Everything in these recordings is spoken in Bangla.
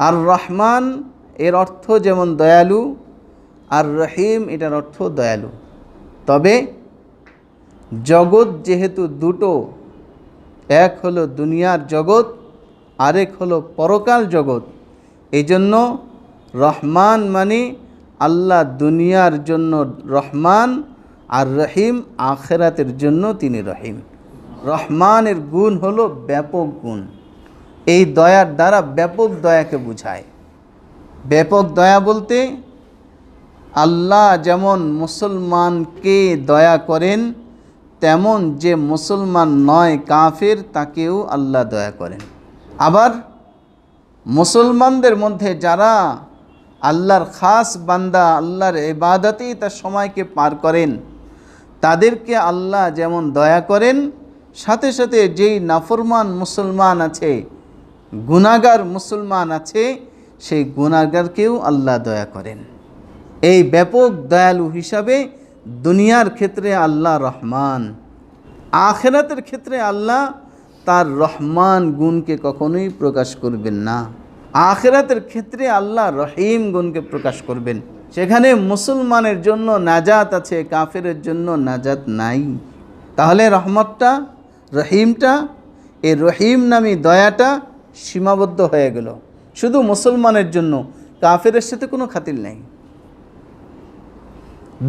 আর রহমান এর অর্থ যেমন দয়ালু, আর রহিম এটার অর্থ দয়ালু। তবে জগৎ যেহেতু দুটো, এক হলো দুনিয়ার জগৎ, আরেক হলো পরকাল জগৎ, এই জন্য রহমান মানে আল্লাহ দুনিয়ার জন্য রহমান, আর রহিম আখেরাতের জন্য তিনি রহিম। রহমানের গুণ হলো ব্যাপক গুণ। এই দয়ার দ্বারা ব্যাপক দয়াকে বোঝায়। ব্যাপক দয়া বলতে আল্লাহ যেমন মুসলমানকে দয়া করেন, তেমন যে মুসলমান নয় কাফের তাকেও আল্লাহ দয়া করেন। আবার মুসলমানদের মধ্যে যারা আল্লাহর খাস বান্দা, আল্লাহর ইবাদতেই তার সময়কে পার করেন, তাদেরকে আল্লাহ যেমন দয়া করেন, সাথে সাথে যেই নাফরমান মুসলমান আছে, গুনাহগার মুসলমান আছে, সেই গুনাহগারকেও আল্লাহ দয়া করেন। এই ব্যাপক দয়ালু হিসাবে দুনিয়ার ক্ষেত্রে আল্লাহ রহমান, আখিরাতের ক্ষেত্রে আল্লাহ তার রহমান গুণকে কখনোই প্রকাশ করবেন না। আখিরাতের ক্ষেত্রে আল্লাহ রহিম গুণকে প্রকাশ করবেন। সেখানে মুসলমানের জন্য নাজাত আছে, কাফেরের জন্য নাজাত নাই। তাহলে রহমতটা, রহিমটা, এই রহিম নামী দয়াটা সীমাবদ্ধ হয়ে গেল শুধু মুসলমানের জন্য, কাফেরের সাথে কোনো খাতির নেই।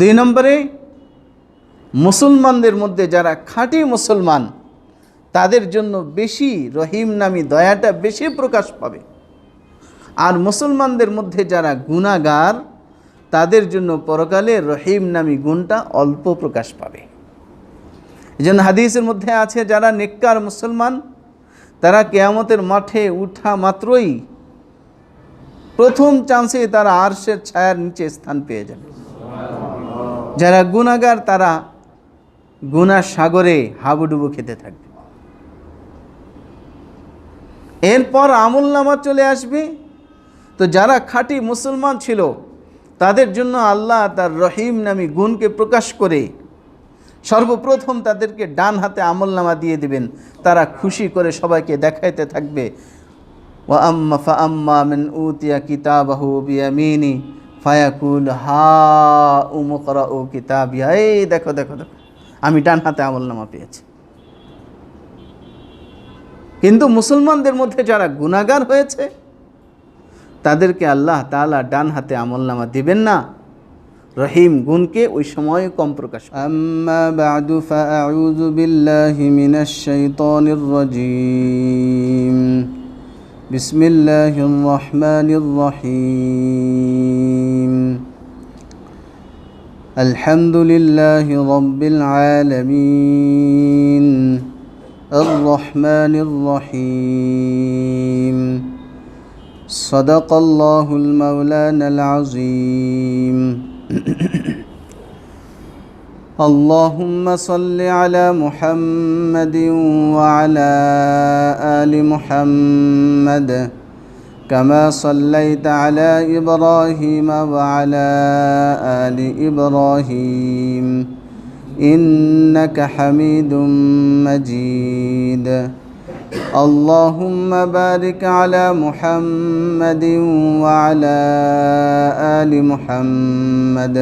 2 নম্বরে, মুসলমানদের মধ্যে যারা খাঁটি মুসলমান, তাদের জন্য বেশি রহিম নামী দয়াটা বেশি প্রকাশ পাবে। আর মুসলমানদের মধ্যে যারা গুনাহগার, তাদের জন্য পরকালে রহিম নামী গুণটা অল্প প্রকাশ পাবে। এই জন্য হাদিসের মধ্যে আছে, যারা নেককার মুসলমান তারা কিয়ামতের মাঠে উঠা মাত্রই প্রথম চান্সে তারা আরশের ছায়ার নিচে স্থান পেয়ে যাবে। যারা গুনাহগার তারা গুনাহ সাগরে হাবুডুবু খেতে থাকবে। এরপর আমলনামা চলে আসবে। তো যারা খাঁটি মুসলমান ছিল তাদের জন্য আল্লাহ তার রহিম নামী গুণকে প্রকাশ করে সর্বপ্রথম তাদেরকে ডান হাতে আমলনামা দিয়ে দিবেন। তারা খুশি করে সবাইকে দেখাইতে থাকবে, ওয়া আম্মা ফাআম্মা মান উতিয়া কিতাবাহু বিয়ামিনি ফায়াকুল হা উমকরাউ কিতাবিয়া, এই দেখো দেখো দেখো আমি ডান হাতে আমলনামা পেয়েছি। কিন্তু মুসলমানদের মধ্যে যারা গুনাহগার হয়েছে তাদেরকে আল্লাহ তাআলা ডান হাতে আমলনামা দিবেন না, রহিম গুণকে ওই সময় কম প্রকাশ। আম্মা বা'দু ফাআউযু বিল্লাহি মিনাশ শাইতানির রাজীম। বিসমিল্লাহির রহমানির রহিম। আলহামদুলিল্লাহি রাব্বিল আলামিন। আর রহমানির রহিম। সাদাকাল্লাহুল মাওলানাল আযীম। اللهم صل على محمد وعلى آل محمد كما صليت على إبراهيم وعلى آل إبراهيم إنك حميد مجيد. اللهم بارك على محمد وعلى آل محمد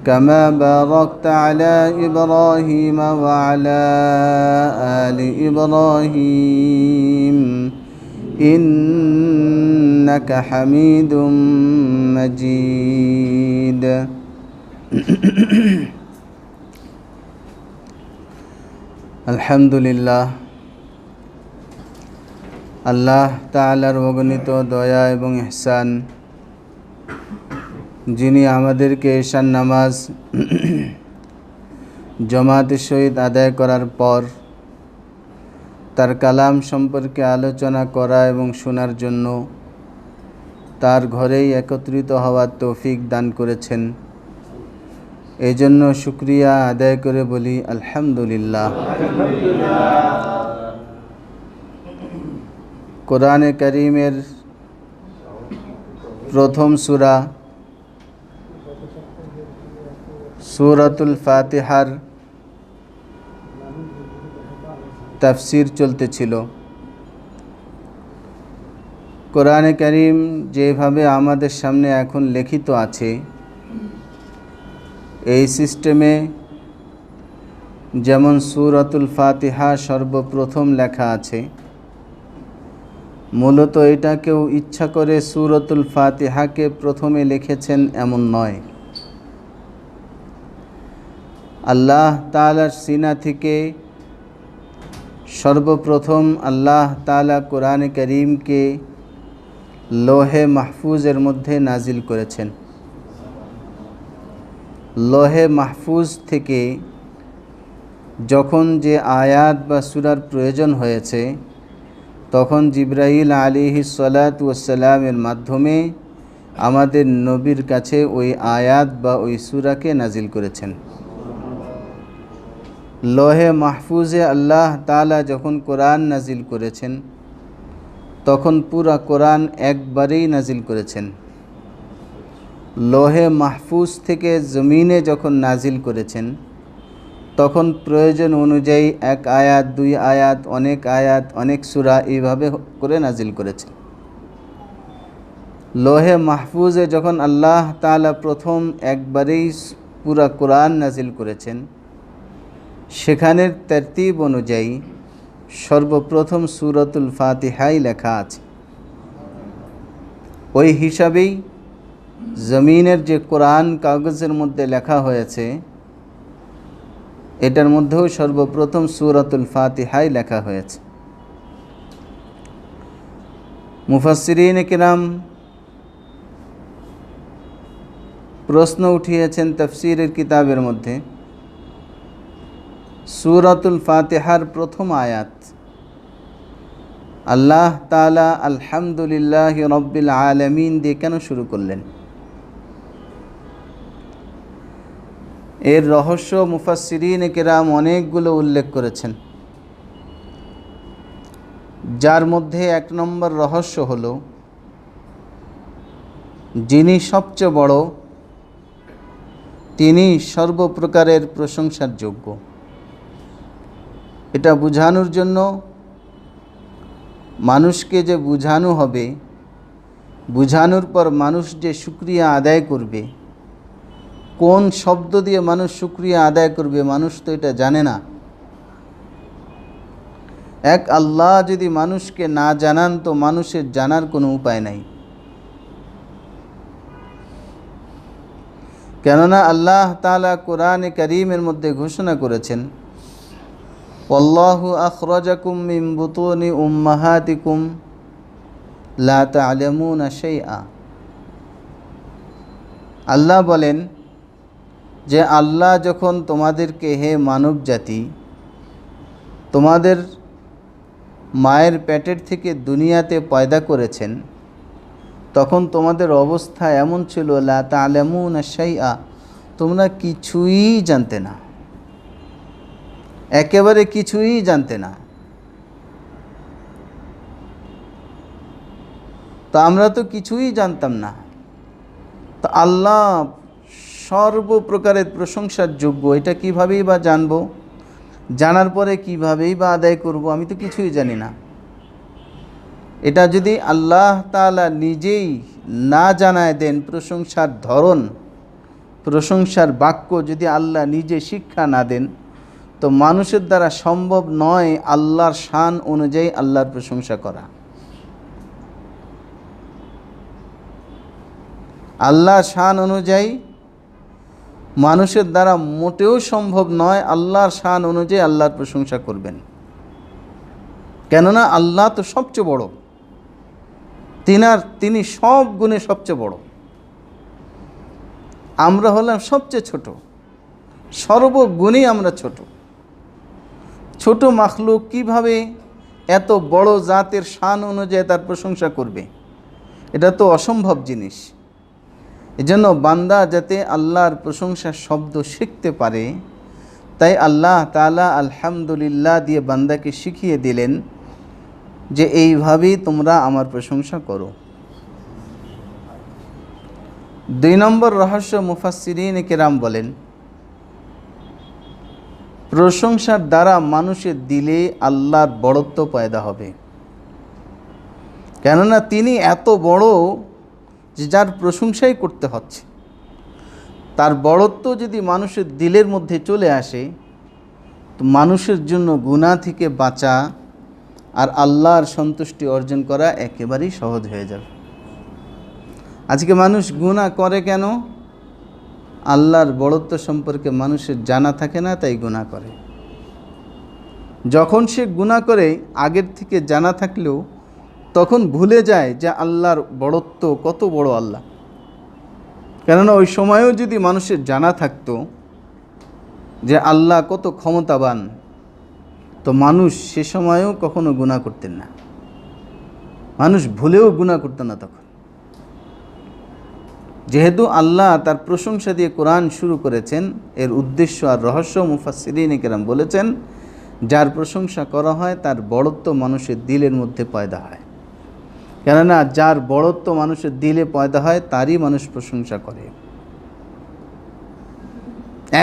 كما باركت على إبراهيم وعلى آل إبراهيم إنك حميد مجيد. الحمد لله. আল্লাহ তাআলার অগণিত দয়া এবং ইহসান, যিনি আমাদেরকে ঈশান নামাজ জামাতের সহিত আদায় করার পর তার কালাম সম্পর্কে আলোচনা করা এবং শোনার জন্য তার ঘরেই একত্রিত হওয়ার তৌফিক দান করেছেন, এই জন্য শুকরিয়া আদায় করে বলি আলহামদুলিল্লাহ। কোরআনে কারীমের প্রথম সূরা সূরাতুল ফাতিহার তাফসীর চলতেছিল। কোরআনে কারীম যেভাবে আমাদের সামনে এখন লিখিত আছে, এই সিস্টেমে যেমন সূরাতুল ফাতিহা সর্বপ্রথম লেখা আছে, মূলত এটা কেউ ইচ্ছা করে সূরাতুল ফাতিহাকে প্রথমে লিখেছেন এমন নয়। আল্লাহ তাআলার সিনা থেকে সর্বপ্রথম আল্লাহ তাআলা কোরআনে কারীমকে লোহে মাহফুজের মধ্যে নাজিল করেছেন। লোহে মাহফুজ থেকে যখন যে আয়াত বা সূরার প্রয়োজন হয়েছে, তখন জিবরাইল আলাইহিস সালাতু ওয়াস সালামের মাধ্যমে আমাদের নবীর কাছে ওই আয়াত বা ওই সূরাকে নাজিল করেছেন। লোহে মাহফুজে আল্লাহ তাআলা যখন কোরআন নাজিল করেছেন, তখন পুরা কোরআন একবারেই নাজিল করেছেন। লোহে মাহফুজ থেকে জমিনে যখন নাজিল করেছেন, তখন প্রয়োজন অনুযায়ী এক আয়াত, দুই আয়াত, অনেক সূরা এইভাবে করে নাজিল করেছেন। লোহে মাহফুজে যখন আল্লাহ তাআলা প্রথম একবারেই পুরা কোরআন নাজিল করেছেন, সেখানের তরতিব অনুযায়ী সর্বপ্রথম সূরাতুল ফাতিহাই লেখা আছে। ওই হিসাবেই জমিনের যে কোরআন কাগজের মধ্যে লেখা হয়েছে, এটার মধ্যেও সর্বপ্রথম সূরাতুল ফাতিহাই লেখা হয়েছে। মুফাসসিরিনে কিরাম প্রশ্ন উঠিয়েছেন তাফসীরের কিতাবের মধ্যে, সূরাতুল ফাতিহার প্রথম আয়াত আল্লাহ তাআলা আলহামদুলিল্লাহি রাব্বিল আলামিন দিয়ে কেন শুরু করলেন? এর রহস্য মুফাসসিরিনে কিরাম অনেকগুলো উল্লেখ করেছেন, যার মধ্যে এক নম্বর রহস্য হলো, যিনি সবচেয়ে বড় তিনি সর্বপ্রকারের প্রশংসার যোগ্য। এটা বোঝানোর জন্য মানুষকে যে বোঝানো হবে, বোঝানোর পর মানুষ যে শুকরিয়া আদায় করবে, কোন শব্দ দিয়ে মানুষ শুকরিয়া আদায় করবে মানুষ তো এটা জানে না। এক আল্লাহ যদি মানুষকে না জানান তো মানুষের জানার কোনো উপায় নাই। কেননা আল্লাহ তাআলা কোরআনে কারীমের মধ্যে ঘোষণা করেছেন, ওয়াল্লাহু আখরাজাকুম মিন বুতুনি উম্মাহাতিকুম লা তা'লামুনা শাইআ। আল্লাহ বলেন যে আল্লাহ যখন তোমাদেরকে, হে মানব জাতি, তোমাদের মায়ের পেটের থেকে দুনিয়াতে পয়দা করেছেন, তখন তোমাদের অবস্থা এমন ছিল, লা তা'লামুনা শাইআ, তোমরা কিছুই জানতে না, একেবারে কিছুই জানতে না। তো আমরা তো কিছুই জানতাম না। তো আল্লাহ সর্বপ্রকারের প্রশংসার যোগ্য, এটা কীভাবেই বা জানবো? জানার পরে কীভাবেই বা আদায় করব? আমি তো কিছুই জানি না। এটা যদি আল্লাহ তাআলা নিজেই না জানায় দেন, প্রশংসার ধরন, প্রশংসার বাক্য যদি আল্লাহ নিজে শিক্ষা না দেন, তো মানুষের দ্বারা সম্ভব নয় আল্লাহর শান অনুযায়ী আল্লাহর প্রশংসা করা। আল্লাহর শান অনুযায়ী মানুষের দ্বারা মোটেও সম্ভব নয় আল্লাহর শান অনুযায়ী আল্লাহর প্রশংসা করবেন। কেননা আল্লাহ তো সবচেয়ে বড়, তিনি সব গুণে সবচেয়ে বড়, আমরা হলাম সবচেয়ে ছোট, সর্বগুণেই আমরা ছোট। ছোট মাখলুক কিভাবে এত বড় জাতের শান অনুযায়ী তার প্রশংসা করবে? এটা তো অসম্ভব জিনিস। এজন্য বান্দা যাতে আল্লাহর প্রশংসার শব্দ শিখতে পারে, তাই আল্লাহ তাআলা আলহামদুলিল্লাহ দিয়ে বান্দাকে শিখিয়ে দিলেন যে এইভাবেই তোমরা আমার প্রশংসা করো। দুই নম্বর রহস্য মুফাসসিরিনে কিরাম বলেন, প্রশংসার দ্বারা মানুষের দিলে আল্লাহর বড়ত্ব পয়দা হবে। কেননা তিনি এত বড় যে যার প্রশংসাই করতে হচ্ছে। তার বড়ত্ব যদি মানুষের দিলের মধ্যে চলে আসে তো মানুষের জন্য গুনাহ থেকে বাঁচা আর আল্লাহর সন্তুষ্টি অর্জন করা একেবারেই সহজ হয়ে যাবে। আজকে মানুষ গুনাহ করে কেন? আল্লাহর বড়ত্ব সম্পর্কে মানুষের জানা থাকে না, তাই গুনাহ করে। যখন সে গুনাহ করে আগের থেকে জানা থাকলেও তখন ভুলে যায় যে আল্লাহর বড়ত্ব কত বড় আল্লাহ। কেননা ওই সময়েও যদি মানুষের জানা থাকতো যে আল্লাহ কত ক্ষমতাবান, তো মানুষ সে সময়েও কখনো গুনাহ করতেন না, মানুষ ভুলেও গুনাহ করতো না তখন। যেহেতু আল্লাহ তার প্রশংসা দিয়ে কোরআন শুরু করেছেন, এর উদ্দেশ্য আর রহস্য মুফাসসিরিন কেরাম বলেছেন, যার প্রশংসা করা হয় তার বড়ত্ব মানুষের দিলের মধ্যে পয়দা হয়। কেননা যার বড়ত্ব মানুষের দিলে পয়দা হয় তারই মানুষ প্রশংসা করে।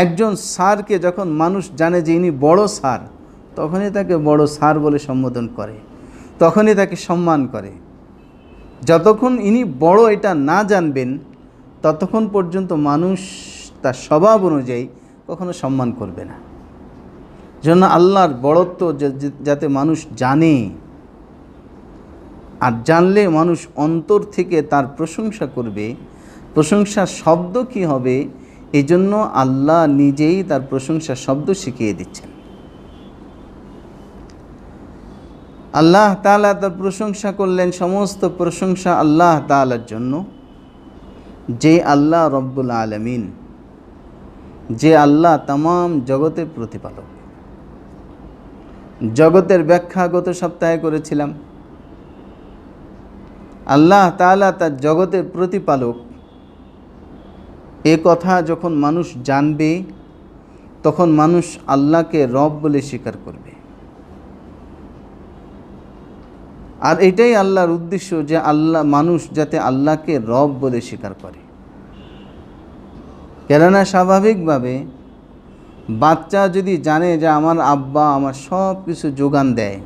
একজন স্যারকে যখন মানুষ জানে যে ইনি বড় স্যার, তখনই তাকে বড় স্যার বলে সম্বোধন করে, তখনই তাকে সম্মান করে। যতক্ষণ ইনি বড় এটা না জানবেন ততক্ষণ পর্যন্ত মানুষ তার স্বভাব অনুযায়ী কখনো সম্মান করবে না। জন্য আল্লাহর বড়ত্ব যাতে মানুষ জানে, আর জানলে মানুষ অন্তর থেকে তার প্রশংসা করবে। প্রশংসার শব্দ কি হবে, এই জন্য আল্লাহ নিজেই তার প্রশংসার শব্দ শিখিয়ে দিচ্ছেন। আল্লাহ তাআলা তার প্রশংসা করলেন, সমস্ত প্রশংসা আল্লাহ তাআলার জন্য, যে আল্লাহ রব্বুল আলামিন, যে আল্লাহ তামাম জগতের প্রতিপালক। জগতের ব্যাখ্যা গত সপ্তাহে করেছিলাম। আল্লাহ তাআলা তার জগতের প্রতিপালক, এ কথা যখন মানুষ জানবে তখন মানুষ আল্লাহকে রব বলে স্বীকার করবে। আর এটাই আল্লাহর উদ্দেশ্য, যে মানুষ যাতে আল্লাহকে রব বলে স্বীকার করে। কেননা স্বাভাবিকভাবে বাচ্চা যদি জানে যে আমার আব্বা আমার সব কিছু যোগান দেয়,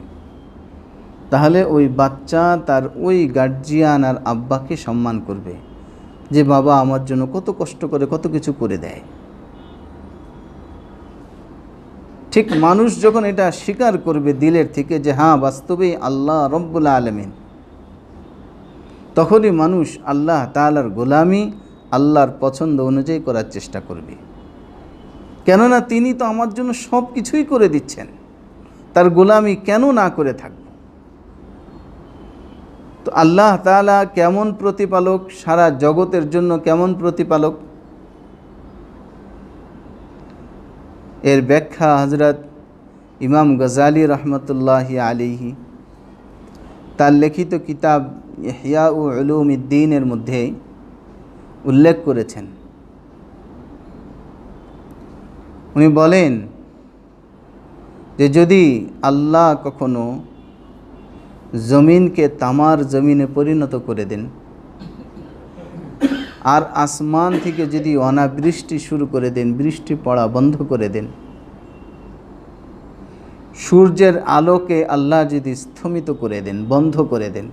তাহলে ওই বাচ্চা তার ওই গার্জিয়ান আর আব্বাকে সম্মান করবে, যে বাবা আমার জন্য কত কষ্ট করে কত কিছু করে দেয়। ঠিক মানুষ যখন এটা স্বীকার করবে দিলের থেকে যে হ্যাঁ বাস্তবেই আল্লাহ রব্বুল আলামিন, তখনই মানুষ আল্লাহ তাআলার গোলামি আল্লাহর পছন্দ অনুযায়ী করার চেষ্টা করবে। কেননা তিনি তো আমার জন্য সব কিছুই করে দিচ্ছেন, তার গোলামি কেন না করে থাকব। তো আল্লাহ তাআলা কেমন প্রতিপালক, সারা জগতের জন্য কেমন প্রতিপালক, এর ব্যাখ্যা হযরত ইমাম গজালি রহমতুল্লাহি আলাইহি তার লিখিত কিতাব ইহয়া উলুমিদ্দিনের মধ্যে উল্লেখ করেছেন। উনি বলেন যে যদি আল্লাহ কখনো জমিনকে তামার জমিনে পরিণত করে দেন, আর আসমান থেকে যদি অনাবৃষ্টি শুরু করে দেন, বৃষ্টি পড়া বন্ধ করে দেন, সূর্যের আলোকে আল্লাহ যদি স্থমিত করে দেন, বন্ধ করে দেন,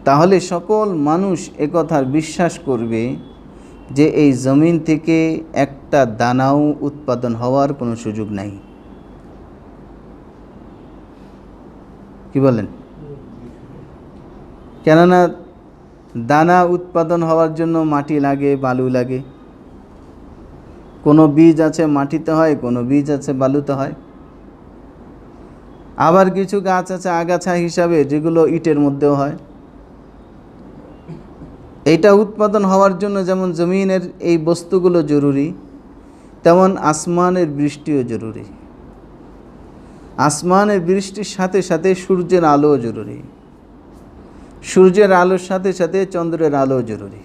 তাহলে সকল মানুষ একথার বিশ্বাস করবে যে এই জমিন থেকে একটা দানাও উৎপাদন হওয়ার কোনো সুযোগ নাই। কি বলেন? কেননা দানা উৎপাদন হওয়ার জন্য মাটি লাগে, বালু লাগে। কোনো বীজ আছে মাটিতে হয়, কোনো বীজ আছে বালুতে হয়। আবার কিছু গাছ আছে আগাছা হিসাবে, যেগুলো ইটের মধ্যেও হয়। এইটা উৎপাদন হওয়ার জন্য যেমন জমিনের এই বস্তুগুলো জরুরি, তেমন আসমানের বৃষ্টিও জরুরি। আসমানের বৃষ্টির সাথে সাথে সূর্যের আলোও জরুরি, সূর্যের আলোর সাথে সাথে চন্দ্রের আলো জরুরি।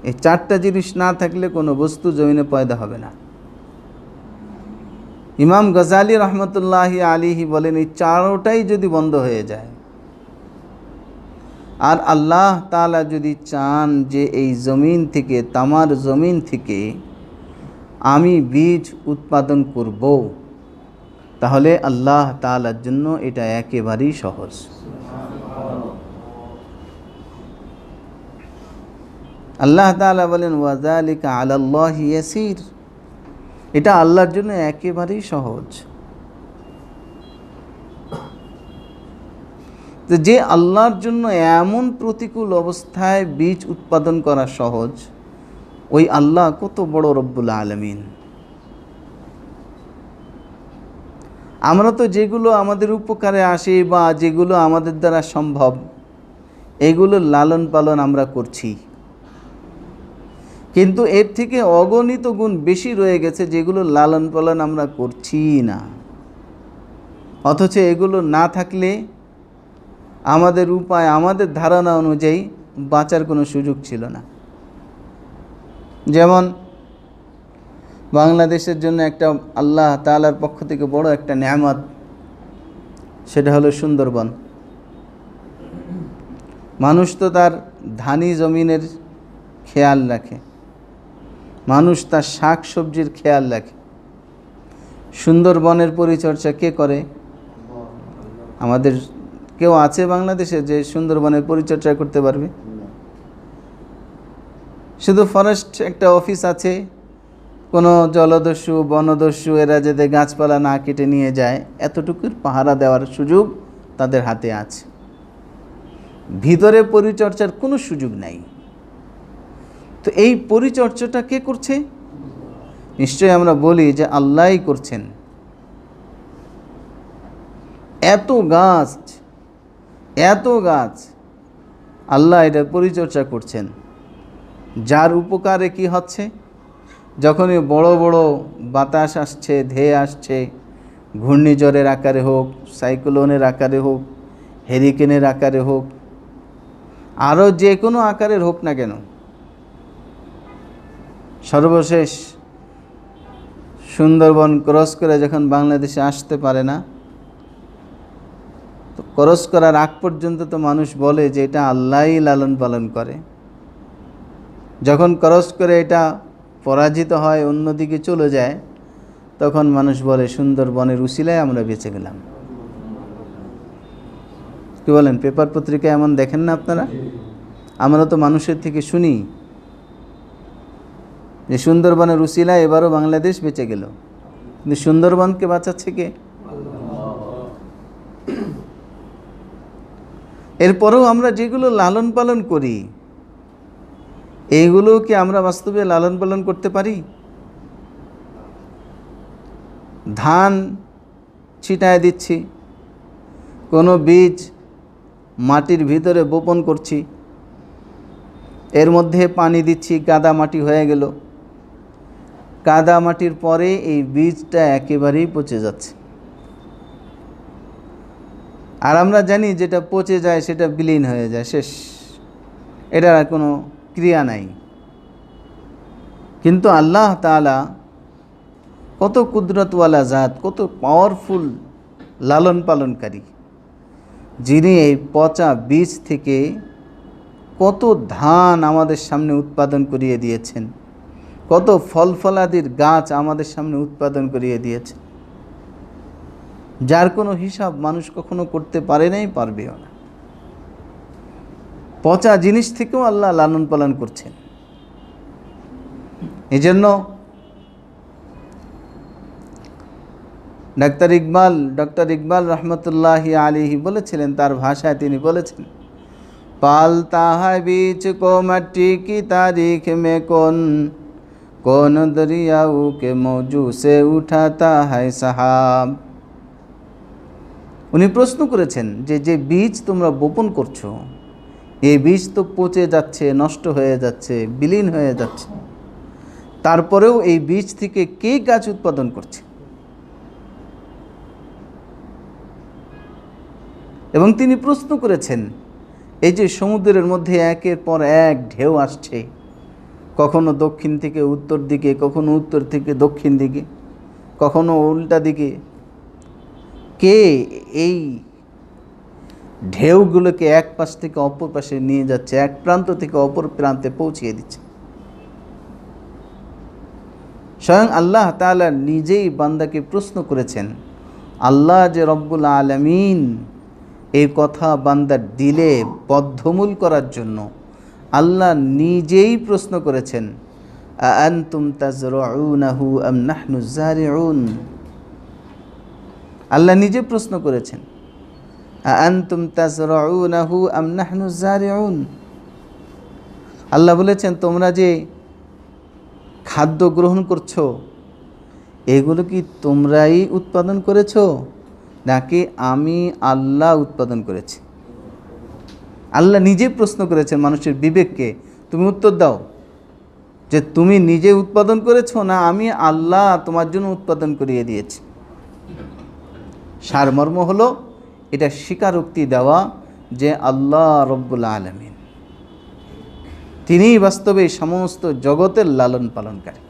এই চারটা জিনিস না থাকলে কোনো বস্তু জমিনে পয়দা হবে না। ইমাম গজালি রহমতুল্লাহি আলাইহি বলেন, এই চারটাই যদি বন্ধ হয়ে যায়, আর আল্লাহ তাআলা যদি চান যে এই জমিন থেকে, তামার জমিন থেকে আমি বীজ উৎপাদন করব, তাহলে আল্লাহ তাআলার জন্য এটা একেবারেই সহজ। আল্লাহ তাআলা বলেন ওয়াযালিকা আলাল্লাহি ইয়াসির, এটা আল্লাহর জন্য একেবারেই সহজ। যে আল্লাহর জন্য এমন প্রতিকূল অবস্থায় বীজ উৎপাদন করা সহজ, ওই আল্লাহ কত বড় রব্বুল আলামিন। আমরা তো যেগুলো আমাদের উপকারে আসে বা যেগুলো আমাদের দ্বারা সম্ভব, এগুলো লালন পালন আমরা করছি, কিন্তু এর থেকে অগণিত গুণ বেশি রয়ে গেছে যেগুলো লালন পালন আমরা করছি না। অথচ এগুলো না থাকলে আমাদের উপায়, আমাদের ধারণা অনুযায়ী বাঁচার কোনো সুযোগ ছিল না। যেমন বাংলাদেশের জন্য একটা আল্লাহ তাআলার পক্ষ থেকে বড় একটা নেয়ামত, সেটা হলো সুন্দরবন। মানুষ তো তার ধানি জমিনের খেয়াল রাখে, মানুষ তার শাক সবজির খেয়াল রাখে। সুন্দরবনের পরিচর্যা কে করে? আমাদের কেউ আছে বাংলাদেশে যে সুন্দরবনের পরিচর্যা করতে পারবে? শুধু ফরেস্ট একটা অফিস আছে, কোনো জলদস্যু বনদস্যু এরা যাতে গাছপালা না কেটে নিয়ে যায়, এতটুকুর পাহারা দেওয়ার সুযোগ তাদের হাতে আছে। ভিতরে পরিচর্যার কোনো সুযোগ নাই। তো এই পরিচর্যাটা কে করছে? নিশ্চয়ই আমরা বলি যে আল্লাহই করছেন। এত গাছ আল্লাহ এটা পরিচর্যা করছেন, যার উপকারে কি হচ্ছে, যখনই বড় বড় বাতাস আসছে, ধেয়ে আসছে, ঘূর্ণিঝড়ের আকারে হোক, সাইক্লোনের আকারে হোক, হেরিকেনের আকারে হোক, আরও যে কোনো আকারের হোক না কেন, সর্বশেষ সুন্দরবন ক্রস করে যখন বাংলাদেশে আসতে পারে না, তো ক্রস করার আগ পর্যন্ত তো মানুষ বলে যে এটা আল্লাহই লালন পালন করে। যখন ক্রস করে এটা পরাজিত হয়, অন্যদিকে চলে যায়, তখন মানুষ বলে সুন্দরবনের উসিলায় আমরা বেঁচে গেলাম। কি বলেন? পেপার পত্রিকায় এমন দেখেন না আপনারা? আমরা তো মানুষের থেকে শুনি যে সুন্দরবনের উসিলায় এবারও বাংলাদেশ বেঁচে গেল। কিন্তু সুন্দরবনকে বাঁচাচ্ছে কে? এরপরেও আমরা যেগুলো লালন পালন করি, এইগুলো কি আমরা বাস্তবে লালন পালন করতে পারি? ধান ছিটায় দিচ্ছি, কোনো বীজ মাটির ভিতরে বপন করছি, এর মধ্যে পানি দিচ্ছি, কাদা মাটি হয়ে গেল। কাদা মাটির পরে এই বীজটা একেবারেই পচে যাচ্ছে। আর আমরা জানি যেটা পচে যায় সেটা বিলীন হয়ে যায়, শেষ, এটার আর কোনো ক্রিয়া নাই। কিন্তু আল্লাহ তাআলা কত কুদরতওয়ালা জাত, কত পাওয়ারফুল লালন পালনকারী, যিনি এই পচা বীজ থেকে কত ধান আমাদের সামনে উৎপাদন করিয়ে দিয়েছেন, কত ফল ফলাদির গাছ আমাদের সামনে উৎপাদন করিয়ে দিয়েছেন, যার কোনো হিসাব মানুষ কখনো করতে পারে নাই, পারবেও না। পচা জিনিস থেকেও আল্লাহ লালন পালন করছেন। এই জন্য ডক্টর ইকবাল রহমতুল্লাহি আলাইহি বলেছিলেন, তার ভাষায় তিনি বলেছেন, পালতা হ্যায় বীজ কো মাটি কি তারিখ মে কোন দরিয়াও কে মৌজু সে উঠাতা হ্যায় সাহাব। উনি প্রশ্ন করেছেন যে যে বীজ তোমরা বপন করছো, এই বীজ তো পচে যাচ্ছে, নষ্ট হয়ে যাচ্ছে, বিলীন হয়ে যাচ্ছে, তারপরেও এই বীজ থেকে কে গাছ উৎপাদন করছে? এবং তিনি প্রশ্ন করেছেন, এই যে সমুদ্রের মধ্যে একের পর এক ঢেউ আসছে, কখনো দক্ষিণ থেকে উত্তর দিকে, কখনো উত্তর থেকে দক্ষিণ দিকে, কখনো উল্টা দিকে, কে এই ঢেউগুলোকে এক পাশ থেকে অপর পাশে নিয়ে যাচ্ছে, এক প্রান্ত থেকে অপর প্রান্তে পৌঁছিয়ে দিচ্ছে? স্বয়ং আল্লাহ তাআলা নিজেই বান্দাকে প্রশ্ন করেছেন, আল্লাহ যে রব্বুল আলামিন এই কথা বান্দার দিলে বদ্ধমূল করার জন্য আল্লাহ নিজেই প্রশ্ন করেছেন, আআনতুম তাজরউনাহু আম নাহনু যারিউন। আল্লাহ নিজে প্রশ্ন করেছেন, আআনতুম তাজরউনাহু আম নাহনু যারিউন। আল্লাহ বলেছেন, তোমরা যে খাদ্য গ্রহণ করছো এগুলো কি তোমরাই উৎপাদন করেছো নাকি আমি আল্লাহ উৎপাদন করেছি? আল্লাহ নিজে প্রশ্ন করেছেন মানুষের বিবেককে, তুমি উত্তর দাও যে তুমি নিজে উৎপাদন করেছো না আমি আল্লাহ তোমার জন্য উৎপাদন করিয়ে দিয়েছি। সারমর্ম হলো এটা স্বীকারোক্তি দেওয়া যে আল্লাহ রব্বুল আলামিন তিনিই বাস্তবে সমস্ত জগতের লালন পালনকারী।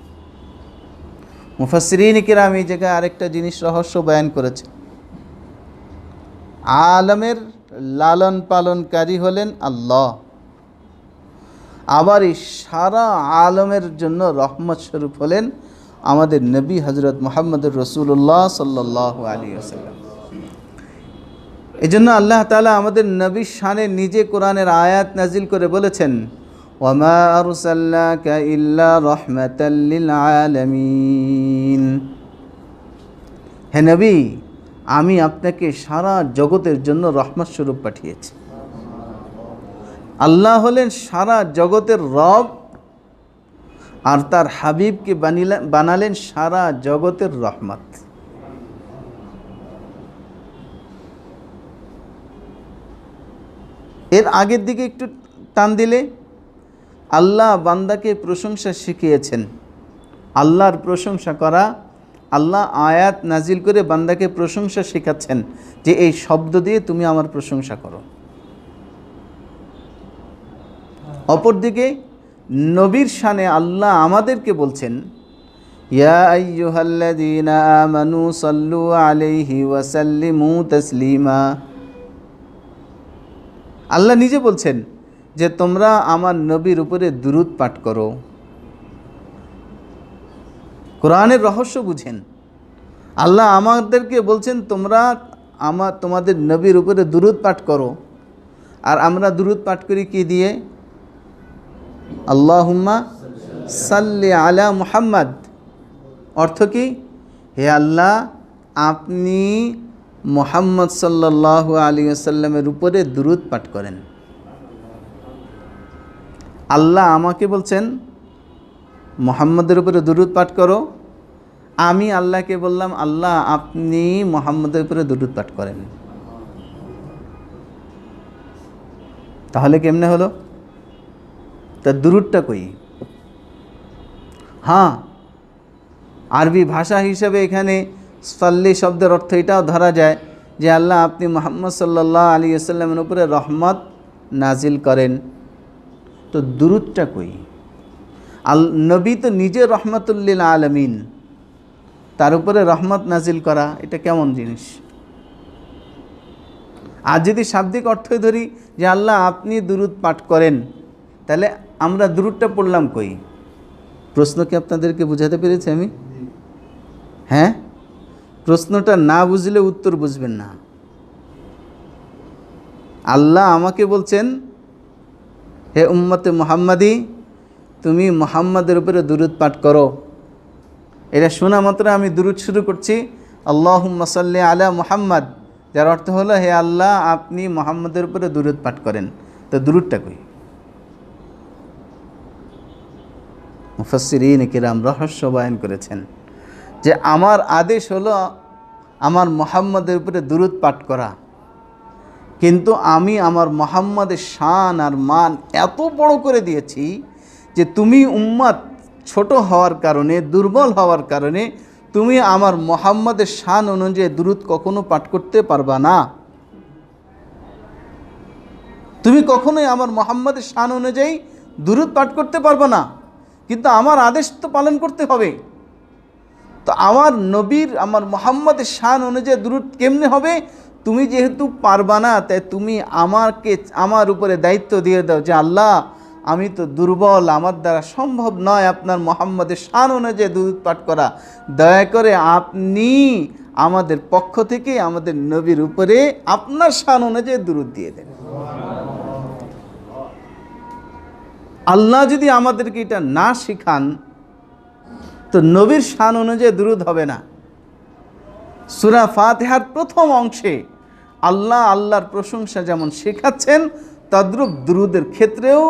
মুফাসসিরিন কিরাম এই জায়গায় আরেকটা জিনিস রহস্য বয়ান করেছে, আলমের লালন পালনকারী হলেন আল্লাহ, আবার এই সারা আলমের জন্য রহমত স্বরূপ হলেন আমাদের নবী হযরত মুহাম্মদুর রাসূলুল্লাহ সাল্লাল্লাহু আলাইহি ওয়াসাল্লাম। এই জন্য আল্লাহ তাআলা আমাদের নবীর শানে নিজে কোরআনের আয়াত নাজিল করে বলেছেন, ওয়ামা আরসালনাকা ইল্লা রাহমাতাল লিল আলামিন। হে নবী, আমি আপনাকে সারা জগতের জন্য রহমত স্বরূপ পাঠিয়েছি। আল্লাহ হলেন সারা জগতের রব আর তার হাবিবকে বানালেন সারা জগতের রহমত। এর আগের দিকে একটু টান দিলে আল্লাহ বান্দাকে প্রশংসা শিখিয়েছেন। আল্লাহর প্রশংসা করা, আল্লাহ আয়াত নাজিল করে বান্দাকে প্রশংসা শেখাচ্ছেন যে এই শব্দ দিয়ে তুমি আমার প্রশংসা করো। অপরদিকে নবীর শানে আল্লাহ আমাদেরকে বলছেন, ইয়া আইয়ুহাল্লাযীনা আমানু সাল্লু আলাইহি ওয়া সাল্লিমু তাসলিমা। আল্লাহ নিজে বলছেন যে তোমরা আমার নবীর উপরে দুরূদ পাঠ করো। কোরআনের রহস্য বুঝেন, আল্লাহ আমাদেরকে বলছেন তোমরা তোমাদের নবীর উপরে দুরূদ পাঠ করো, আর আমরা দুরূদ পাঠ করি কি দিয়ে? আল্লাহুম্মা সাল্লি আলা মুহাম্মাদ। অর্থ কি? হে আল্লাহ, আপনি মুহাম্মদ সাল্লাল্লাহু আলাইহি ওয়াসাল্লামের উপরে দুরূদ পাঠ করেন। আল্লাহ আমাকে বলছেন মুহাম্মদের উপরে দুরূদ পাঠ করো, আমি আল্লাহকে বললাম আল্লাহ আপনি মুহাম্মদের উপরে দুরূদ পাঠ করেন। তাহলে কেমনে হলো? তা দুরূদটা কই? হ্যাঁ, আরবি ভাষা হিসেবে এখানে সাল্লি শব্দের অর্থ এটাও ধরা যায় যে আল্লাহ আপনি মুহাম্মদ সাল্লাল্লাহু আলাইহি ওয়াসাল্লামের উপরে রহমত নাজিল করেন। তো দুরূদটা কই? নবী তো নিজে রহমাতুল লিল আলামিন, তার উপরে রহমত নাজিল করা এটা কেমন জিনিস? আর যদি শাব্দিক অর্থে ধরি যে আল্লাহ আপনি দুরূদ পাঠ করেন, তাহলে আমরা দুরূদটা পড়লাম কই? প্রশ্ন কি আপনাদেরকে বুঝাতে পেরেছি আমি? হ্যাঁ, প্রশ্নটা না বুঝলে উত্তর বুঝবেন না। আল্লাহ আমাকে বলছেন হে উম্মতে মুহাম্মাদি, তুমি মুহাম্মাদের উপরে দুরূদ পাঠ করো। এটা শোনা মাত্র আমি দুরূদ শুরু করছি, আল্লাহুম্মা সাল্লি আলা মুহাম্মাদ, যার অর্থ হলো হে আল্লাহ আপনি মুহাম্মাদের উপরে দুরূদ পাঠ করেন। তো দুরূদটা কই? মুফাসসিরিন কিরাম রহস্য বয়ান করেছেন যে আমার আদেশ হলো আমার মুহাম্মাদের উপরে দুরূদ পাঠ করা, কিন্তু আমি আমার মুহাম্মাদের শান আর মান এত বড় করে দিয়েছি যে তুমি উম্মত ছোট হওয়ার কারণে, দুর্বল হওয়ার কারণে তুমি আমার মুহাম্মাদের শান অনুযায়ী দুরূদ কখনো পাঠ করতে পারবা না। তুমি কখনোই আমার মুহাম্মাদের শান অনুযায়ী দুরূদ পাঠ করতে পারবা না, কিন্তু আমার আদেশ তো পালন করতে হবে। তো আমার নবীর, আমার মুহাম্মাদের শান অনুযায়ী দুরূদ কেমনে হবে? তুমি যেহেতু পারবা না, তাই তুমি আমার উপরে দায়িত্ব দিয়ে দাও যে আল্লাহ আমি তো দুর্বল, আমার দ্বারা সম্ভব নয় আপনার মুহাম্মদের শান অনুযায়ী দুরূদ পাঠ করা, দয়া করে আপনি আমাদের পক্ষ থেকে আমাদের নবীর উপরে আপনার শান অনুযায়ী দুরূদ দিয়ে দেন। আল্লাহ যদি আমাদেরকে এটা না শিখান তো নবীর শান অনুযায়ী দুরূদ হবে না। সূরা ফাতিহার প্রথম অংশে আল্লাহর প্রশংসা যেমন শেখাচ্ছেন, তদ্রূপ দুরূদের ক্ষেত্রেও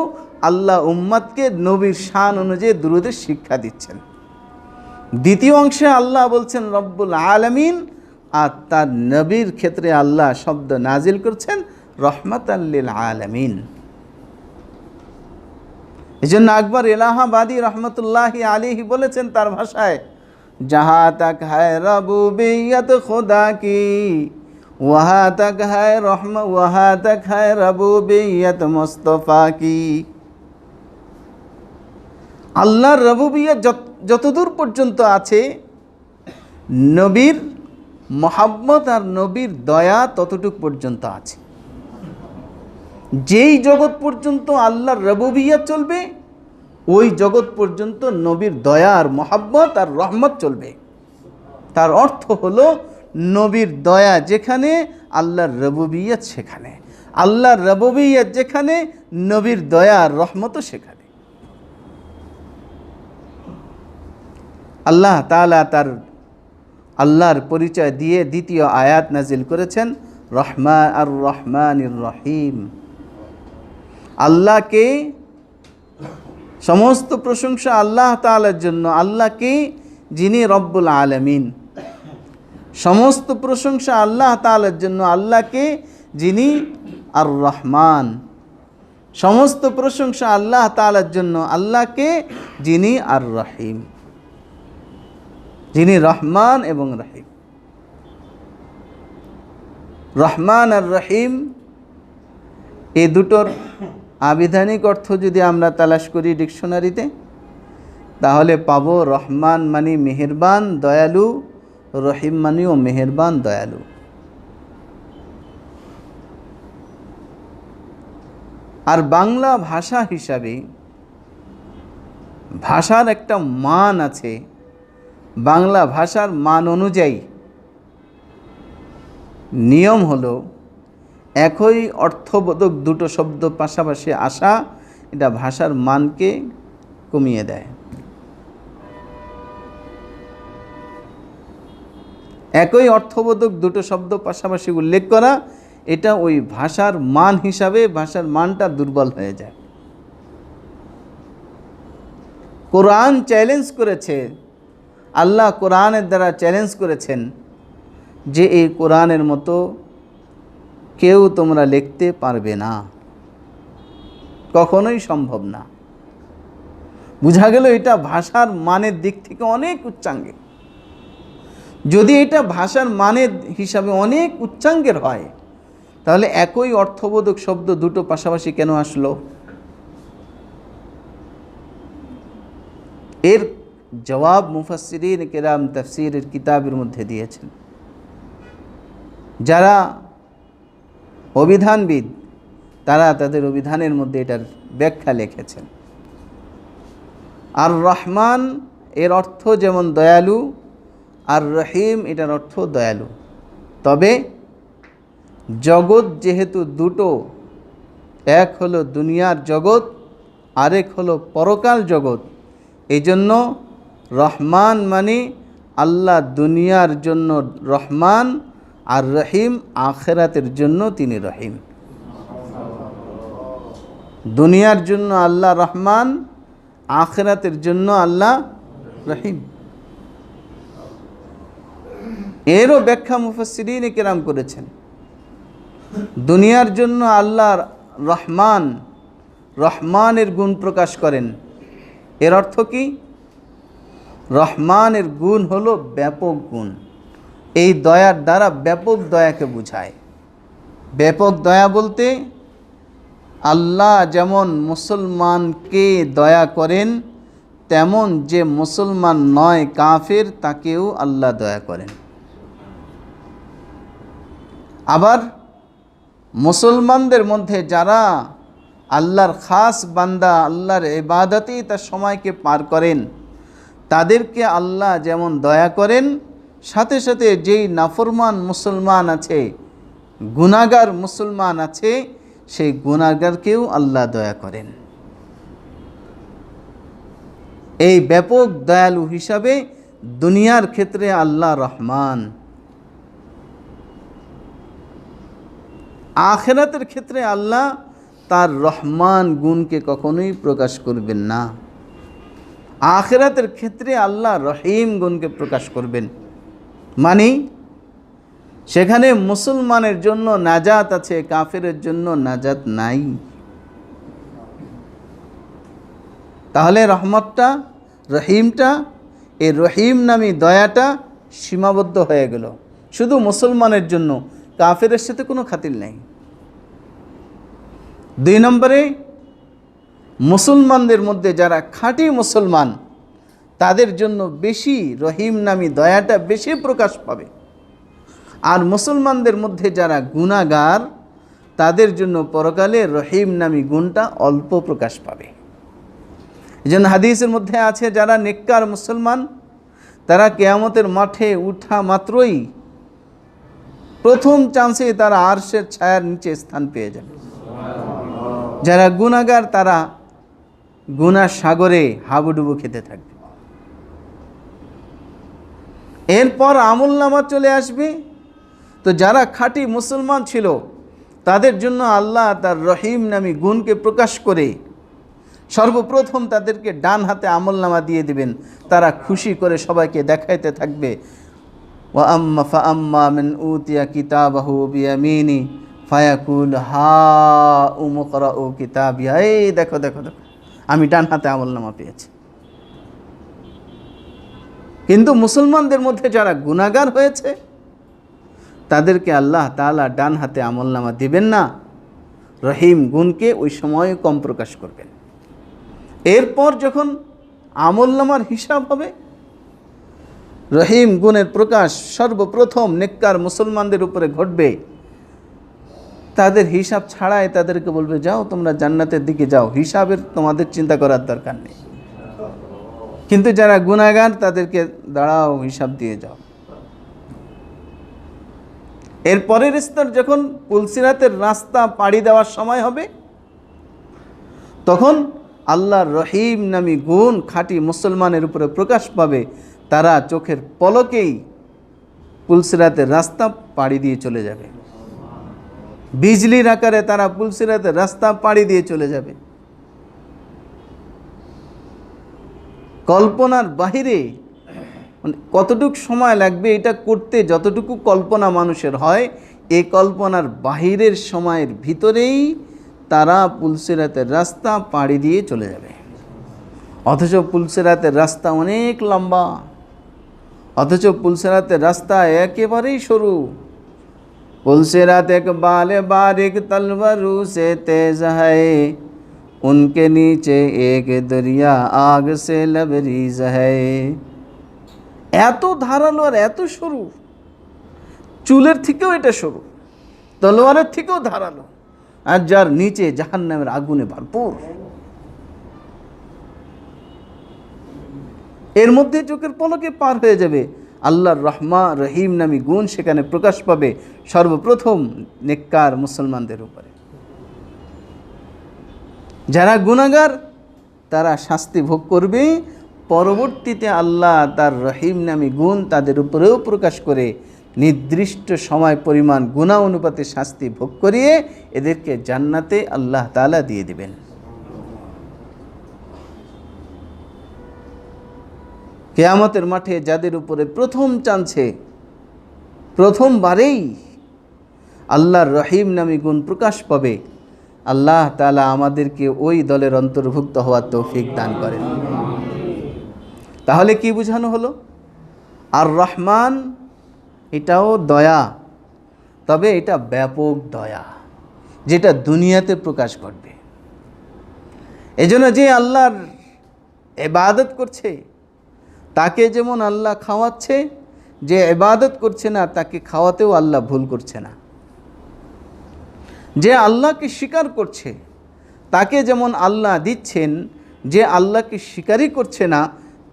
আল্লাহ উম্মতকে নবীর শান অনুযায়ী দুরূদের শিক্ষা দিচ্ছেন। দ্বিতীয় অংশে আল্লাহ বলছেন রব্বুল আলামিন, আর তার নবীর ক্ষেত্রে আল্লাহ শব্দ নাজিল করছেন রহমাতাল লিল আলামিন। এজন্য আকবর এলাহাবাদী রহমতুল্লাহি আলাইহি বলেছেন তার ভাষায়, जहाँ तक है रबूबियत खुदा की वहाँ तक है वहाँ तक है रबूबियत मुस्तफ़ा की। আল্লাহর রবুবিয়ত যতদূর পর্যন্ত আছে, নবীর মহাব্বত আর নবীর দয়া ততটুক পর্যন্ত আছে। যেই জগৎ পর্যন্ত আল্লাহর রবুবিয়ত চলবে, ওই জগৎ পর্যন্ত নবীর দয়া আর মহাব্বত আর রহমত চলবে। তার অর্থ হলো নবীর দয়া যেখানে, আল্লাহর রবুবিয়ত সেখানে, আল্লাহর রবুবিয়ত যেখানে, নবীর দয়া আর রহমতও সেখানে। আল্লাহ তাআলা তার আল্লাহর পরিচয় দিয়ে দ্বিতীয় আয়াত নাজিল করেছেন রহমান আর রহমানির রহিম। আল্লাহকে সমস্ত প্রশংসা আল্লাহ তাআলার জন্য, আল্লাহকে যিনি রব্বুল আলামিন। সমস্ত প্রশংসা আল্লাহ তাআলার জন্য, আল্লাহকে যিনি আর রহমান। সমস্ত প্রশংসা আল্লাহ তাআলার জন্য, আল্লাহকে যিনি আর রহিম, যিনি রহমান এবং রহিম। রহমান আর রহিম এই দুটোর আবিধানিক অর্থ যদি আমরা তালাশ করি ডিকশনারিতে, তাহলে পাব রহমান মানে মেহেরবান দয়ালু, রহিম মানেও মেহেরবান দয়ালু। আর বাংলা ভাষা হিসাবে ভাষার একটা মান আছে। বাংলা ভাষার মান অনুযায়ী নিয়ম হলো একই অর্থবোধক দুটো শব্দ পাশাপাশি আসা, এটা ভাষার মানকে কমিয়ে দেয়। একই অর্থবোধক দুটো শব্দ পাশাপাশি উল্লেখ করা, এটা ওই ভাষার মান হিসাবে ভাষার মানটা দুর্বল হয়ে যায়। কোরআন চ্যালেঞ্জ করেছে, আল্লাহ কোরআনের দ্বারা চ্যালেঞ্জ করেছেন যে এই কোরআনের মতো কেউ তোমরা লিখতে পারবে না, কখনোই সম্ভব না। বোঝা গেল এটা ভাষার মানের দিক থেকে অনেক উচ্চাঙ্গের। যদি এটা ভাষার মানের হিসাবে অনেক উচ্চাঙ্গের হয়, তাহলে একই অর্থবোধক শব্দ দুটো পাশাপাশি কেন আসলো? এর জবাব মুফাসসিরিন কিরাম তাফসীরের কিতাবের মধ্যে দিয়েছেন। যারা অভিধানবিদ তারা তাদের অভিধানের মধ্যে এটার ব্যাখ্যা লিখেছেন। আর রহমান এর অর্থ যেমন দয়ালু, আর রহিম এটার অর্থ দয়ালু। তবে জগৎ যেহেতু দুটো, এক হলো দুনিয়ার জগৎ, আরেক হলো পরকাল জগৎ, এই জন্য রহমান মানে আল্লাহ দুনিয়ার জন্য রহমান, আর রহিম আখিরাতের জন্য তিনি রহিম। দুনিয়ার জন্য আল্লাহ রহমান, আখিরাতের জন্য আল্লাহ রহিম। এরও ব্যাখ্যা মুফাসসিরিন কিরাম করেছেন। দুনিয়ার জন্য আল্লাহ রহমান, রহমানের গুণ প্রকাশ করেন। এর অর্থ কি? রহমানের গুণ হলো ব্যাপক গুণ। এই দয়ার দ্বারা ব্যাপক দয়াকে বোঝায়। ব্যাপক দয়া বলতে আল্লাহ যেমন মুসলমানকে দয়া করেন, তেমন যে মুসলমান নয় কাফের তাকেও আল্লাহ দয়া করেন। আবার মুসলমানদের মধ্যে যারা আল্লাহর খাস বান্দা, আল্লাহর ইবাদতেই তার সময়কে পার করেন, তাদেরকে আল্লাহ যেমন দয়া করেন, সাথে সাথে যেই নাফরমান মুসলমান আছে, গুনাহগার মুসলমান আছে, সেই গুনাহগারকেও আল্লাহ দয়া করেন। এই ব্যাপক দয়ালু হিসাবে দুনিয়ার ক্ষেত্রে আল্লাহ রহমান, আখিরাতের ক্ষেত্রে আল্লাহ তার রহমান গুণকে কখনোই প্রকাশ করবেন না। আখিরাতের ক্ষেত্রে আল্লাহ রহিম গুণকে প্রকাশ করবেন, মানে সেখানে মুসলমানের জন্য নাজাত আছে, কাফেরের জন্য নাজাত নাই। তাহলে রহমতটা, রহিমটা, এই রহিম নামী দয়াটা সীমাবদ্ধ হয়ে গেল শুধু মুসলমানের জন্য, কাফেরের সাথে কোনো খাতির নেই। 2 নম্বরে, মুসলমানদের মধ্যে যারা খাঁটি মুসলমান তাদের জন্য বেশি রহিম নামী দয়াটা বেশি প্রকাশ পাবে, আর মুসলমানদের মধ্যে যারা গুনাহগার তাদের জন্য পরকালে রহিম নামী গুণটা অল্প প্রকাশ পাবে। এজন্য হাদিসের মধ্যে আছে, যারা নেককার মুসলমান তারা কিয়ামতের মাঠে উঠা মাত্রই প্রথম চান্সে তারা আরশের ছায়ার নিচে স্থান পেয়ে যাবে। যারা গুনাহগার তারা গুনাহ সাগরে হাবুডুবু খেতে থাকবে। এরপর আমলনামা চলে আসবে। তো যারা খাঁটি মুসলমান ছিল তাদের জন্য আল্লাহ তার রহিম নামী গুণকে প্রকাশ করে সর্বপ্রথম তাদেরকে ডান হাতে আমলনামা দিয়ে দিবেন। তারা খুশি করে সবাইকে দেখাইতে থাকবে, ওয়া আম্মা ফা আম্মা মান উতিয়া কিতাবাহু বিয়ামিনি ফায়াকুল হা উমকরাউ কিতাবিয়া, এই দেখো দেখো দেখো আমি ডান হাতে আমলনামা পেয়েছি। কিন্তু মুসলমানদের মধ্যে যারা গুনাহগার হয়েছে তাদেরকে আল্লাহ তাআলা ডান হাতে আমলনামা দিবেন না, রহিম গুণকে ওই সময় কম প্রকাশ করবেন। এরপর যখন আমলনামার হিসাব হবে, রহিম গুণের প্রকাশ সর্বপ্রথম নেককার মুসলমানদের উপরে ঘটবে। তাদের হিসাব ছাড়াই তাদেরকে বলবে, যাও তোমরা জান্নাতের দিকে যাও, হিসাবের তোমাদের চিন্তা করার দরকার নেই। কিন্তু যারা গুনাহগার তাদেরকে দাঁড়াও, হিসাব দিয়ে যাও। এরপরের স্তর যখন পুলসিরাতের রাস্তা পাড়ি দেওয়ার সময় হবে, তখন আল্লাহর রহিম নামী গুণ খাঁটি মুসলমানের উপরে প্রকাশ পাবে। তারা চোখের পলকেই পুলসিরাতের রাস্তা পাড়ি দিয়ে চলে যাবে। বিজলির আকারে তারা পুলসিরাতের রাস্তা পাড়ি দিয়ে চলে যাবে। কল্পনার বাহিরে, কতটুকু সময় লাগবে এটা করতে, যতটুকু কল্পনা মানুষের হয়, এই কল্পনার বাহিরের সময়ের ভিতরেই তারা পুলসিরাতের রাস্তা পাড়ি দিয়ে চলে যাবে। অথচ পুলসিরাতের রাস্তা অনেক লম্বা, অথচ পুলসিরাতের রাস্তা একেবারেই সরু। পুলসিরাত এক বালে বারিক তলবারু সে তেজ है, उनके नीचे एक दरिया आग से लबरीज है। এত ধারালো আর এত সরু, চুলের থেকেও এটা সরু, তলোয়ারের থেকেও ধারালো, আর যার নিচে জাহান্নামের আগুনে ভরপুর। এর মধ্যে চোখের পলকে পার হয়ে যাবে। আল্লাহর রহিম নামী গুণ সেখানে প্রকাশ পাবে সর্বপ্রথম নেককার মুসলমানদের উপরে। যারা গুনাহগার তারা শাস্তি ভোগ করবে, পরবর্তীতে আল্লাহ তার রহিম নামী গুণ তাদের উপরেও প্রকাশ করে নির্দিষ্ট সময় পরিমাণ গুনাহ অনুপাতে শাস্তি ভোগ করিয়ে এদেরকে জান্নাতে আল্লাহ তাআলা দিয়ে দিবেন। কিয়ামতের মাঠে যাদের উপরে প্রথম চান্সে, প্রথমবারেই আল্লাহর রহিম নামী গুণ প্রকাশ পাবে, আল্লাহ তাআলা আমাদেরকে ওই দলের অন্তর্ভুক্ত হওয়ার তৌফিক দান করেন। তাহলে কি বোঝানো হলো? আর রহমান এটাও দয়া, তবে এটা ব্যাপক দয়া, যেটা দুনিয়াতে প্রকাশ ঘটবে। এজন্য যে আল্লাহর ইবাদত করছে তাকে যেমন আল্লাহ খাওয়াচ্ছে, যে ইবাদত করছে না তাকে খাওয়াতেও আল্লাহ ভুল করছে না। যে আল্লাহকে স্বীকার করছে তাকে যেমন আল্লাহ দিচ্ছেন, যে আল্লাহকে স্বীকারই করছে না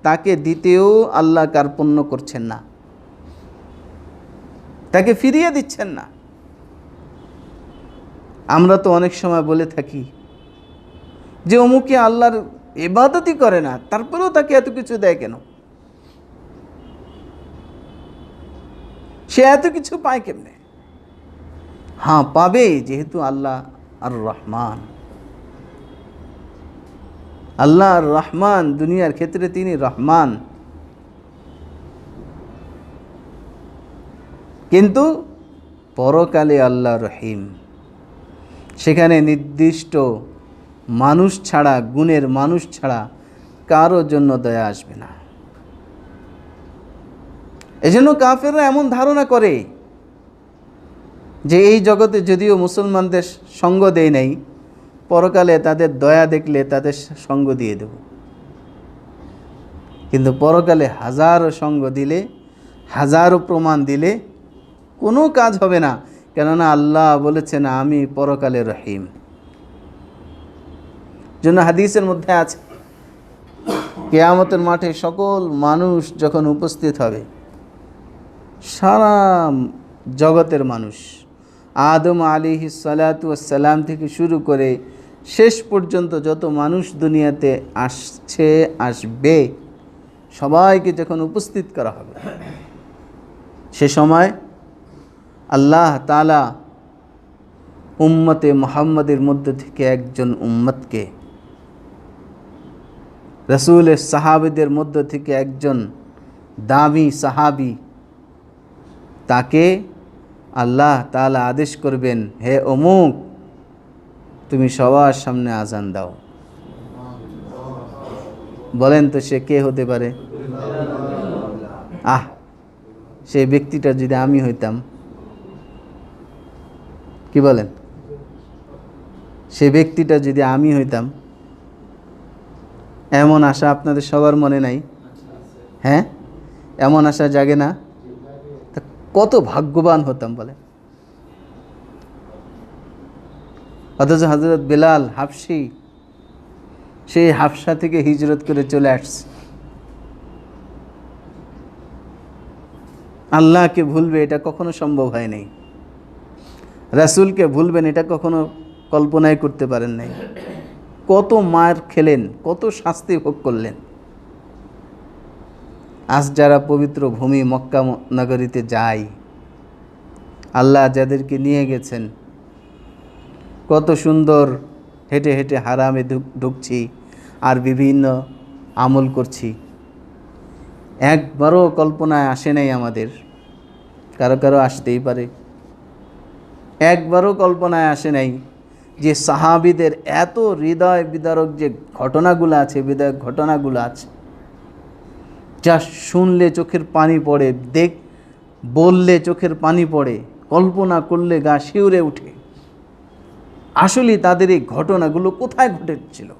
তাকে দিতেও আল্লাহ কার্পণ্য করছেন না, তাকে ফিরিয়ে দিচ্ছেন না। আমরা তো অনেক সময় বলে থাকি যে অমুকে আল্লাহর ইবাদতই করে না, তারপরেও তাকে এত কিছু দেয় কেন, সে এত কিছু পায় কেমনে? হ্যাঁ, পাবে, যেহেতু আল্লাহ আর রহমান। আল্লাহ আর রহমান, দুনিয়ার ক্ষেত্রে তিনি রহমান, কিন্তু পরকালে আল্লাহ রহিম। সেখানে নির্দিষ্ট মানুষ ছাড়া, গুণের মানুষ ছাড়া কারোর জন্য দয়া আসবে না। এজন্য কাফেররা এমন ধারণা করে যে এই জগতে যদিও মুসলমানদের সঙ্গ দেয় নাই, পরকালে তাদের দয়া দেখলে তাদের সঙ্গ দিয়ে দেব। কিন্তু পরকালে হাজারো সঙ্গ দিলে, হাজারো প্রমাণ দিলে কোনো কাজ হবে না, কেননা আল্লাহ বলেছেন আমি পরকালে রহিম। জন্য হাদিসের মধ্যে আছে, কিয়ামতের মাঠে সকল মানুষ যখন উপস্থিত হবে, সারা জগতের মানুষ, আদম আলাইহিস সালাতু ওয়াস সালাম থেকে শুরু করে শেষ পর্যন্ত যত মানুষ দুনিয়াতে আসবে, সবাইকে যখন উপস্থিত করা হবে, সে সময় আল্লাহ তাআলা উম্মতে মুহাম্মাদের মধ্য থেকে একজন উম্মতকে, রাসূলের সাহাবীদের মধ্য থেকে একজন দামি সাহাবী, তাকে আল্লাহ তাআলা আদেশ করবেন, হে অমুক, তুমি সবার সামনে আজান দাও। বলেন তো সে কে হতে পারে? সেই ব্যক্তিটা যদি আমি হইতাম, কি বলেন? সে ব্যক্তিটা যদি আমি হইতাম, এমন আশা আপনাদের সবার মনে নাই? হ্যাঁ, এমন আশা জাগে না? কত ভাগ্যবান হতাম বলে। অথচ হযরত বেলাল হাবশী, সেই হাবশা থেকে হিজরত করে চলে আসছে। আল্লাহকে ভুলবে এটা কখনো সম্ভব হয় নাই, রাসূলকে ভুলবেন এটা কখনো কল্পনাই করতে পারেন নাই। কত মার খেলেন, কত শাস্তি ভোগ করলেন। আজ যারা পবিত্র ভূমি মক্কা নগরীতে যায়, আল্লাহ যাদেরকে নিয়ে গেছেন, কত সুন্দর হেঁটে হেঁটে হারামে ঢুকছি আর বিভিন্ন আমল করছি, একবারও কল্পনায় আসে নাই আমাদের। কারো কারো আসতেই পারে, একবারও কল্পনায় আসে নাই যে সাহাবীদের এত হৃদয় বিদারক যে ঘটনাগুলো আছে, বিদায়ক ঘটনাগুলো আছে, যা শুনলে চোখের পানি পড়ে, বললে চোখের পানি পড়ে, কল্পনা করলে গা শিউরে উঠে। আসলে তাদের এই ঘটনাগুলো কোথায় ঘটেছিল,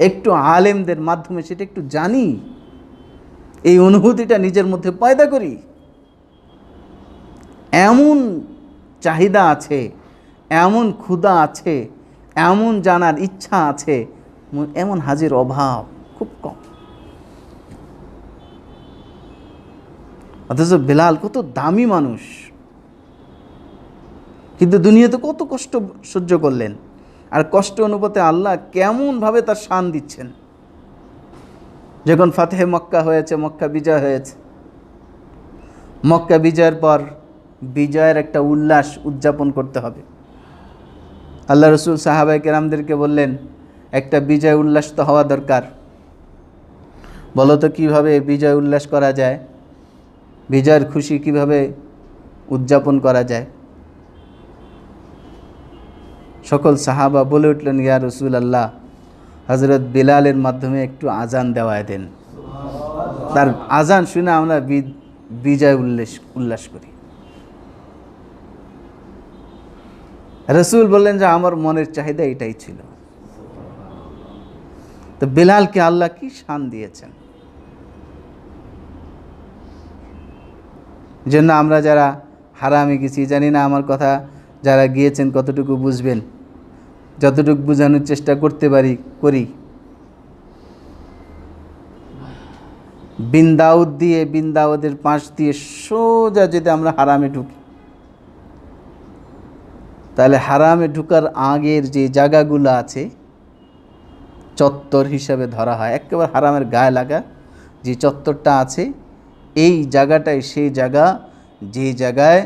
একটু আলেমদের মাধ্যমে সেটা একটু জানি, এই অনুভূতিটা নিজের মধ্যে পয়দা করি। এমন চাহিদা আছে, এমন ক্ষুধা আছে, এমন জানার ইচ্ছা আছে, এমন হাজির অভাব খুব কম। অথচ বেলাল কত দামি মানুষ, কিন্তু দুনিয়াতে কত কষ্ট সহ্য করলেন, আর কষ্ট অনুপাতে আল্লাহ কেমনভাবে তার শান দিচ্ছেন। যখন ফাতেহে মক্কা হয়েছে, মক্কা বিজয় হয়েছে, মক্কা বিজয়ের পর বিজয়ের একটা উল্লাস উদযাপন করতে হবে। আল্লাহ রসুল সাহাবায়ে কেরামদেরকে বললেন, একটা বিজয় উল্লাস তো হওয়া দরকার, বলো তো কীভাবে বিজয় উল্লাস করা যায়, বিজয়ের খুশি কিভাবে উদযাপন করা যায়। সকল সাহাবা বলে উঠলেন, ইয়া রাসূলুল্লাহ, হযরত বেলালের মাধ্যমে একটু আজান দেওয়ায় দেন, তার আজান শুনে আমরা বিজয় উল্লাস করি। রাসূল বললেন যে আমার মনের চাহিদা এটাই ছিল। তো বেলালকে আল্লাহ কি শান দিয়েছেন। জন্য আমরা যারা হারামে গেছি, জানি না আমার কথা যারা গিয়েছেন কতটুকু বুঝবেন। যতটুকু বোঝানোর চেষ্টা করতে পারি করি। বিন দাউদ দিয়ে, বিন দাউদের পাশ দিয়ে সোজা যদি আমরা হারামে ঢুকি, তাহলে হারামে ঢুকার আগের যে জায়গাগুলো আছে চত্বর হিসাবে ধরা হয়। একেবারে হারামের গায়ে লাগা যে চত্বরটা আছে, এই জায়গাটাই সেই জায়গা যে জায়গায়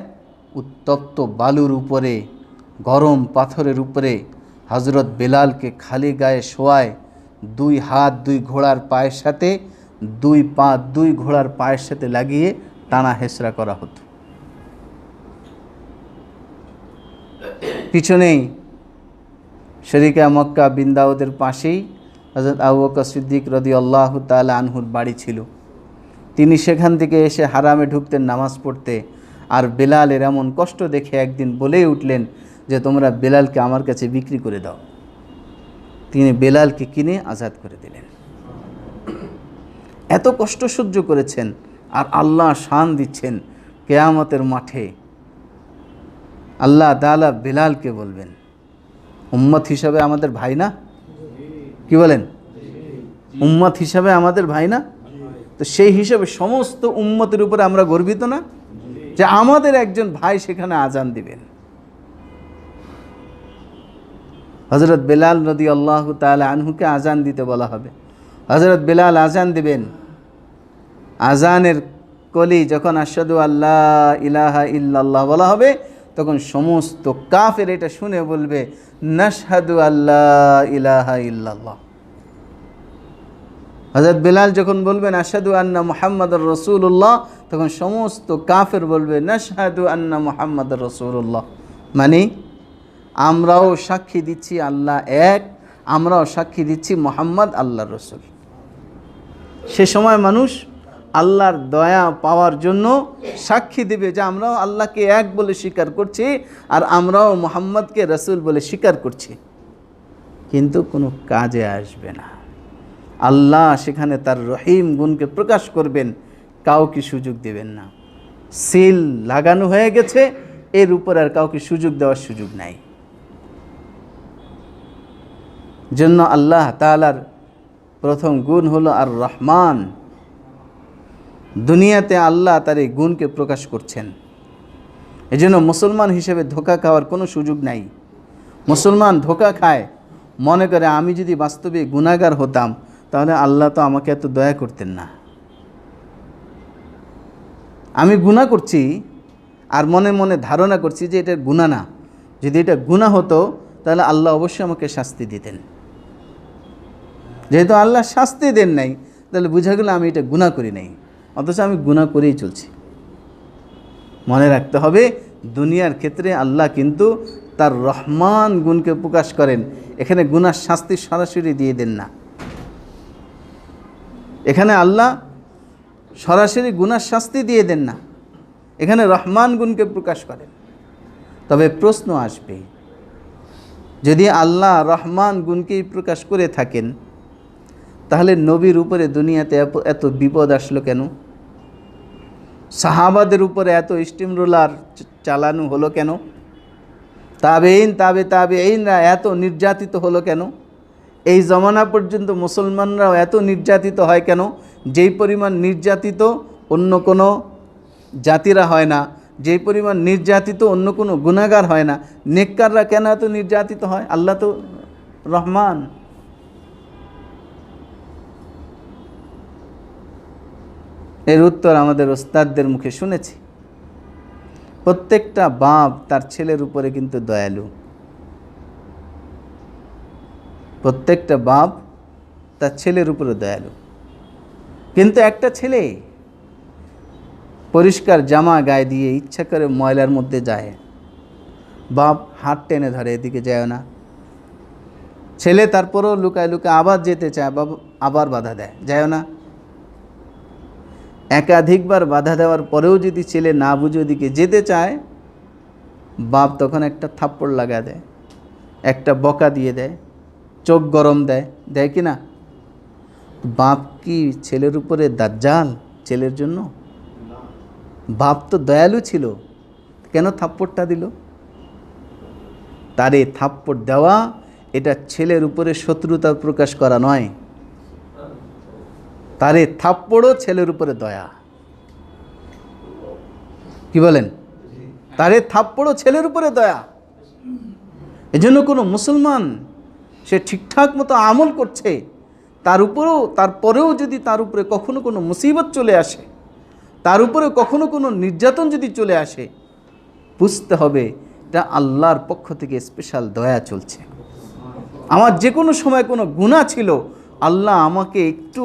উত্তপ্ত বালুর উপরে, গরম পাথরের উপরে হজরত বেলালকে খালি গায়ে শোয়ায়, দুই হাত দুই ঘোড়ার পায়ের সাথে, দুই পা দুই ঘোড়ার পায়ের সাথে লাগিয়ে টানা হেঁচড়া করা হতো। পিছনেই শরিকা মক্কা বিন দাউদের পাশেই হযরত আবু বকর সিদ্দিক রাদিয়াল্লাহু তাআলা আনহুর বাড়ি ছিল। তিনি সেখান থেকে এসে হারামে ঢুকতেন নামাজ পড়তে। আর বেলালের এমন কষ্ট দেখে একদিন বলেই উঠলেন যে তোমরা বেলালকে আমার কাছে বিক্রি করে দাও। তিনি বেলালকে কিনে আজাদ করে দিলেন। এত কষ্ট সহ্য করেছেন, আর আল্লাহ শান দিচ্ছেন কিয়ামতের মাঠে। আল্লাহ তাআলা বেলালকে বলবেন, উম্মত হিসাবে আমাদের ভাই না? কি বলেন? উম্মত হিসাবে আমাদের ভাই না? তো সেই হিসাবে সমস্ত উম্মতের উপরে আমরা গর্বিত না যে আমাদের একজন ভাই সেখানে আজান দিবেন। হযরত বেলাল রাদিয়াল্লাহু তাআলা আনহুকে আজান দিতে বলা হবে। হযরত বেলাল আজান দিবেন। আজানের কলি যখন আশহাদু আল্লা ইলাহা ইল্লাল্লাহ বলা হবে, তখন সমস্ত কাফের এটা শুনে বলবে নাশহাদু আল্লা ইলাহা ইল্লাল্লাহ। হযরত বেলাল যখন বলবেন আশহাদু আন্না মুহাম্মাদুর রাসূলুল্লাহ, তখন সমস্ত কাফের বলবে নাশহাদু আন্না মুহাম্মাদুর রাসূলুল্লাহ। মানে আমরাও সাক্ষী দিচ্ছি আল্লাহ এক, আমরাও সাক্ষী দিচ্ছি মুহাম্মদ আল্লাহর রাসূল। সে সময় মানুষ আল্লাহর দয়া পাওয়ার জন্য সাক্ষী দেবে যে আমরাও আল্লাহকে এক বলে স্বীকার করছি, আর আমরাও মুহাম্মদকে রাসূল বলে স্বীকার করছি। কিন্তু কোনো কাজে আসবে না। আল্লাহ সেখানে তার রহিম গুণকে প্রকাশ করবেন, কাউকে সুযোগ দেবেন না। সিল লাগানো হয়ে গেছে, এর উপর আর কাউকে সুযোগ দেওয়ার সুযোগ নাই। জন্য আল্লাহ তাআলার প্রথম গুণ হলো আর রহমান। দুনিয়াতে আল্লাহ তার এই গুণকে প্রকাশ করছেন। এজন্য মুসলমান হিসেবে ধোঁকা খাওয়ার কোনো সুযোগ নাই। মুসলমান ধোঁকা খায়, মনে করে আমি যদি বাস্তবে গুনাহগার হতাম তাহলে আল্লাহ তো আমাকে এত দয়া করতেন না। আমি গুনাহ করছি আর মনে মনে ধারণা করছি যে এটা গুনাহ না। যদি এটা গুনাহ হতো তাহলে আল্লাহ অবশ্যই আমাকে শাস্তি দিতেন। যেহেতু আল্লাহ শাস্তি দেন নাই, তাহলে বোঝা গেল আমি এটা গুনাহ করি নাই, অথচ আমি গুনাহ করেই চলছি। মনে রাখতে হবে, দুনিয়ার ক্ষেত্রে আল্লাহ কিন্তু তার রহমান গুণকে প্রকাশ করেন। এখানে গুনার শাস্তি সরাসরি দিয়ে দেন না। এখানে আল্লাহ সরাসরি গুনার শাস্তি দিয়ে দেন না, এখানে রহমান গুণকে প্রকাশ করেন। তবে প্রশ্ন আসবে, যদি আল্লাহ রহমান গুণকেই প্রকাশ করে থাকেন, তাহলে নবীর উপরে দুনিয়াতে এত বিপদ আসলো কেন? সাহাবাদের উপরে এত স্টিম রোলার চালানো হলো কেন? তাবেঈনরা এত নির্যাতিত হলো কেন? এই জমানা পর্যন্ত মুসলমানরাও এত নির্যাতিত হয় কেন? যেই পরিমাণ নির্যাতিত অন্য কোনো জাতিরা হয় না, যেই পরিমাণ নির্যাতিত অন্য কোনো গুনাহগার হয় না, নেককাররা কেন এত নির্যাতিত হয়? আল্লাহ তো রহমান। এর উত্তর আমাদের ওস্তাদদের মুখে শুনেছি। প্রত্যেকটা বাপ তার ছেলের উপরে কিন্তু দয়ালু। প্রত্যেকটা বাপ তার ছেলের উপরে দয়ালু। কিন্তু একটা ছেলে পরিষ্কার জামা গায়ে দিয়ে ইচ্ছা করে ময়লার মধ্যে যায়, বাপ হাত টেনে ধরে, এদিকে যায় না। ছেলে তারপরেও লুকায় লুকায় আবার যেতে চায়, বাবা আবার বাধা দেয়, যায় না। একাধিকবার বাধা দেওয়ার পরেও যদি ছেলে না বুঝে ওদিকে যেতে চায়, বাপ তখন একটা থাপ্পড় লাগা দেয়, একটা বকা দিয়ে দেয়, চোখ গরম দেয়, দেয় কি না? বাপ কি ছেলের উপরে দাজ্জাল ছেলের জন্য? বাপ তো দয়ালু ছিল, কেন থাপ্পড়টা দিল? তারে থাপ্পড় দেওয়া এটা ছেলের উপরে শত্রুতা প্রকাশ করা নয়। তারে থাপ্পড়ও ছেলের উপরে দয়া। কি বলেন? তারে থাপ্পড়ও ছেলের উপরে দয়া। এজন্য কোনো মুসলমান সে ঠিকঠাক মতো আমল করছে, তারপরেও যদি তার উপরে কখনো কোনো মুসিবত চলে আসে, তার উপরে কখনো কোনো নির্যাতন যদি চলে আসে, বুঝতে হবে এটা আল্লাহর পক্ষ থেকে স্পেশাল দয়া চলছে। আমার যে কোনো সময় কোনো গুনাহ ছিল, আল্লাহ আমাকে একটু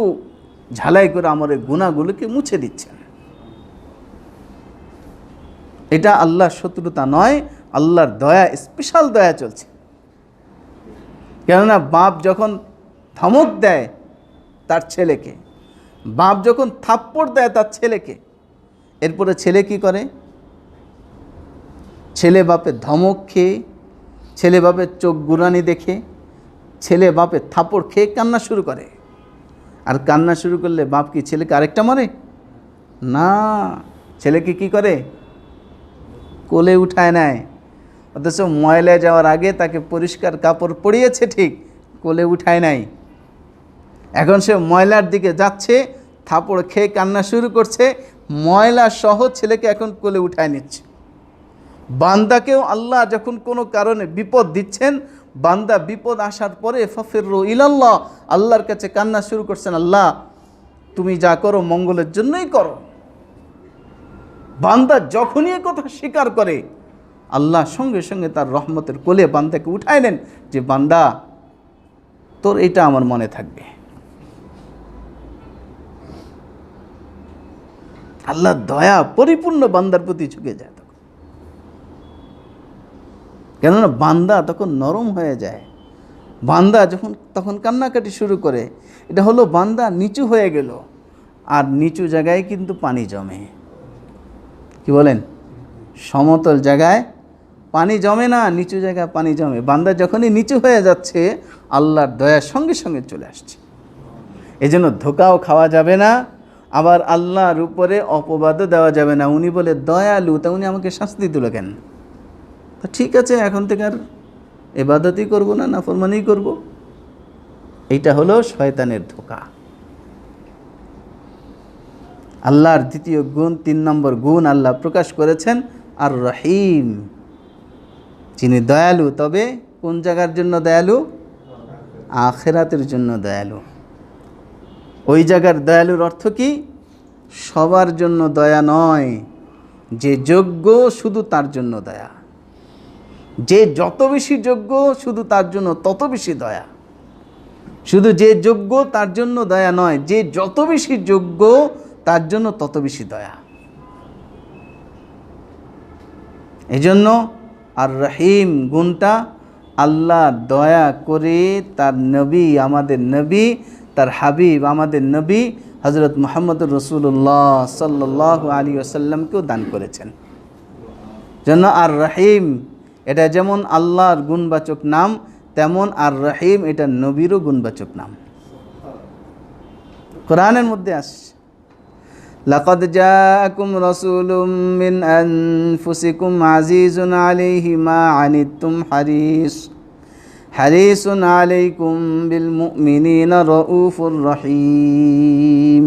ঝালাই করে আমার এই গুনাহগুলোকে মুছে দিচ্ছেন। এটা আল্লাহর শত্রুতা নয়, আল্লাহর দয়া, স্পেশাল দয়া চলছে। কেননা বাপ যখন ধমক দেয় তার ছেলেকে, বাপ যখন থাপ্পড় দেয় তার ছেলেকে, এরপরে ছেলে কি করে? ছেলে বাপের ধমক খেয়ে, ছেলে বাপের চোখ গুরানি দেখে, ছেলে বাপের থাপ্পড় খেয়ে কান্না শুরু করে। আর কান্না শুরু করলে বাপ কি ছেলেকে আরেকটা মারে? না, ছেলেকে কি করে? কোলে উঠায় নেয়। অথচ ময়লা যাওয়ার আগে তাকে পরিষ্কার কাপড় পরিয়েছে ঠিক, কোলে উঠায় নাই। এখন সে ময়লার দিকে যাচ্ছে, থাপড় খেয়ে কান্না শুরু করছে, ময়লা সহ ছেলেকে এখন কোলে উঠায় নিচ্ছে। বান্দাকেও আল্লাহ যখন কোনো কারণে বিপদ দিচ্ছেন, বান্দা বিপদ আসার পরে ফাফিরু ইলাল্লাহ, আল্লাহর কাছে কান্না শুরু করছেন, আল্লাহ তুমি যা করো মঙ্গলের জন্যই করো। বান্দা যখনই কথা স্বীকার করে, আল্লাহ সঙ্গে সঙ্গে তার রহমতের কোলে বান্দাকে উঠায় নেন, যে বান্দা তোর এটা আমার মনে থাকবে। আল্লাহ দয়া পরিপূর্ণ বান্দার প্রতি ঝুঁকে যায় তখন। কেননা বান্দা তখন নরম হয়ে যায়। বান্দা তখন কান্নাকাটি শুরু করে, এটা হলো বান্দা নিচু হয়ে গেল। আর নিচু জায়গায় কিন্তু পানি জমে। কি বলেন? সমতল জায়গায় পানি জমে না, নিচু জায়গায় পানি জমে। বান্দা যখনই নিচু হয়ে যাচ্ছে, আল্লাহর দয়ার সঙ্গে সঙ্গে চলে আসছে। এজন্য ধোকাও খাওয়া যাবে না, আবার আল্লাহর উপরে অপবাদও দেওয়া যাবে না। উনি বলে দয়ালু, তা উনি আমাকে শাস্তি দিল কেন? তো ঠিক আছে, এখন থেকে আর ইবাদতই করব না, নাফরমানিই করব। এইটা হলো শয়তানের ধোকা। আল্লাহর দ্বিতীয় গুণ, 3 নম্বর গুণ আল্লাহ প্রকাশ করেছেন, আর রহিম, যিনি দয়ালু। তবে কোন জায়গার জন্য দয়ালু? আখিরাতের জন্য দয়ালু। ওই জায়গার দয়ালুর অর্থ কি? সবার জন্য দয়া নয়, যে যোগ্য শুধু তার জন্য দয়া। যে যত বেশি যোগ্য শুধু তার জন্য তত বেশি দয়া। শুধু যে যোগ্য তার জন্য দয়া নয়, যে যত বেশি যোগ্য তার জন্য তত বেশি দয়া। এজন্য আর রহিম গুণটা আল্লাহ দয়া করে তার নবী, আমাদের নবী, তার হাবিব, আমাদের নবী হযরত মুহাম্মদুর রাসূলুল্লাহ সাল্লাল্লাহু আলাইহি ওয়াসাল্লামকেও দান করেছেন। জন্য আর রহিম এটা যেমন আল্লাহর গুণবাচক নাম, তেমন আর রহিম এটা নবীরও গুণবাচক নাম। কোরআনের মধ্যে আসছে, লাকাদ জাআকুম রাসূলুম মিন আনফুসিকুম আজিজুন আলাইহি মা আনিতুম হারিসুন আলাইকুম বিল মুমিনিনা রাউফুর রহিম।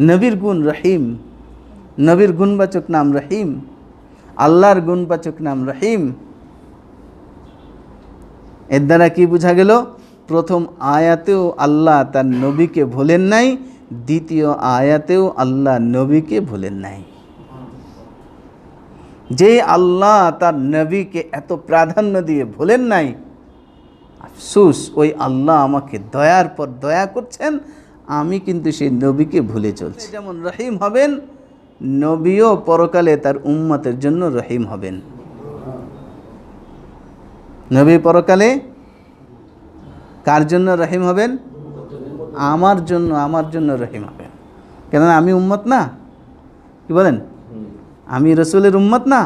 নবীর গুণ রহিম, নবীর গুণবাচক নাম রহিম, আল্লাহর গুণবাচক নাম রহিম। এর দ্বারা কি বোঝা গেল? প্রথম আয়াতেও আল্লাহ তার নবীকে ভুলেন নাই, দ্বিতীয় আয়াতেও আল্লাহ নবীকে ভুলেন নাই। যে আল্লাহ তার নবীকে এত প্রাধান্য দিয়ে ভুলেন নাই, আফসোস ওই আল্লাহ আমাকে দয়ার পর দয়া করছেন, আমি কিন্তু সেই নবীকে ভুলে চলছি। যেমন রহিম হবেন, নবীও পরকালে তার উম্মতের জন্য রহিম হবেন। নবী পরকালে কার জন্য রহিম হবেন? আমার জন্য রহিম হবেন। কেননা আমি উম্মত না, কি বলেন? আমি রসুলের উম্মত না,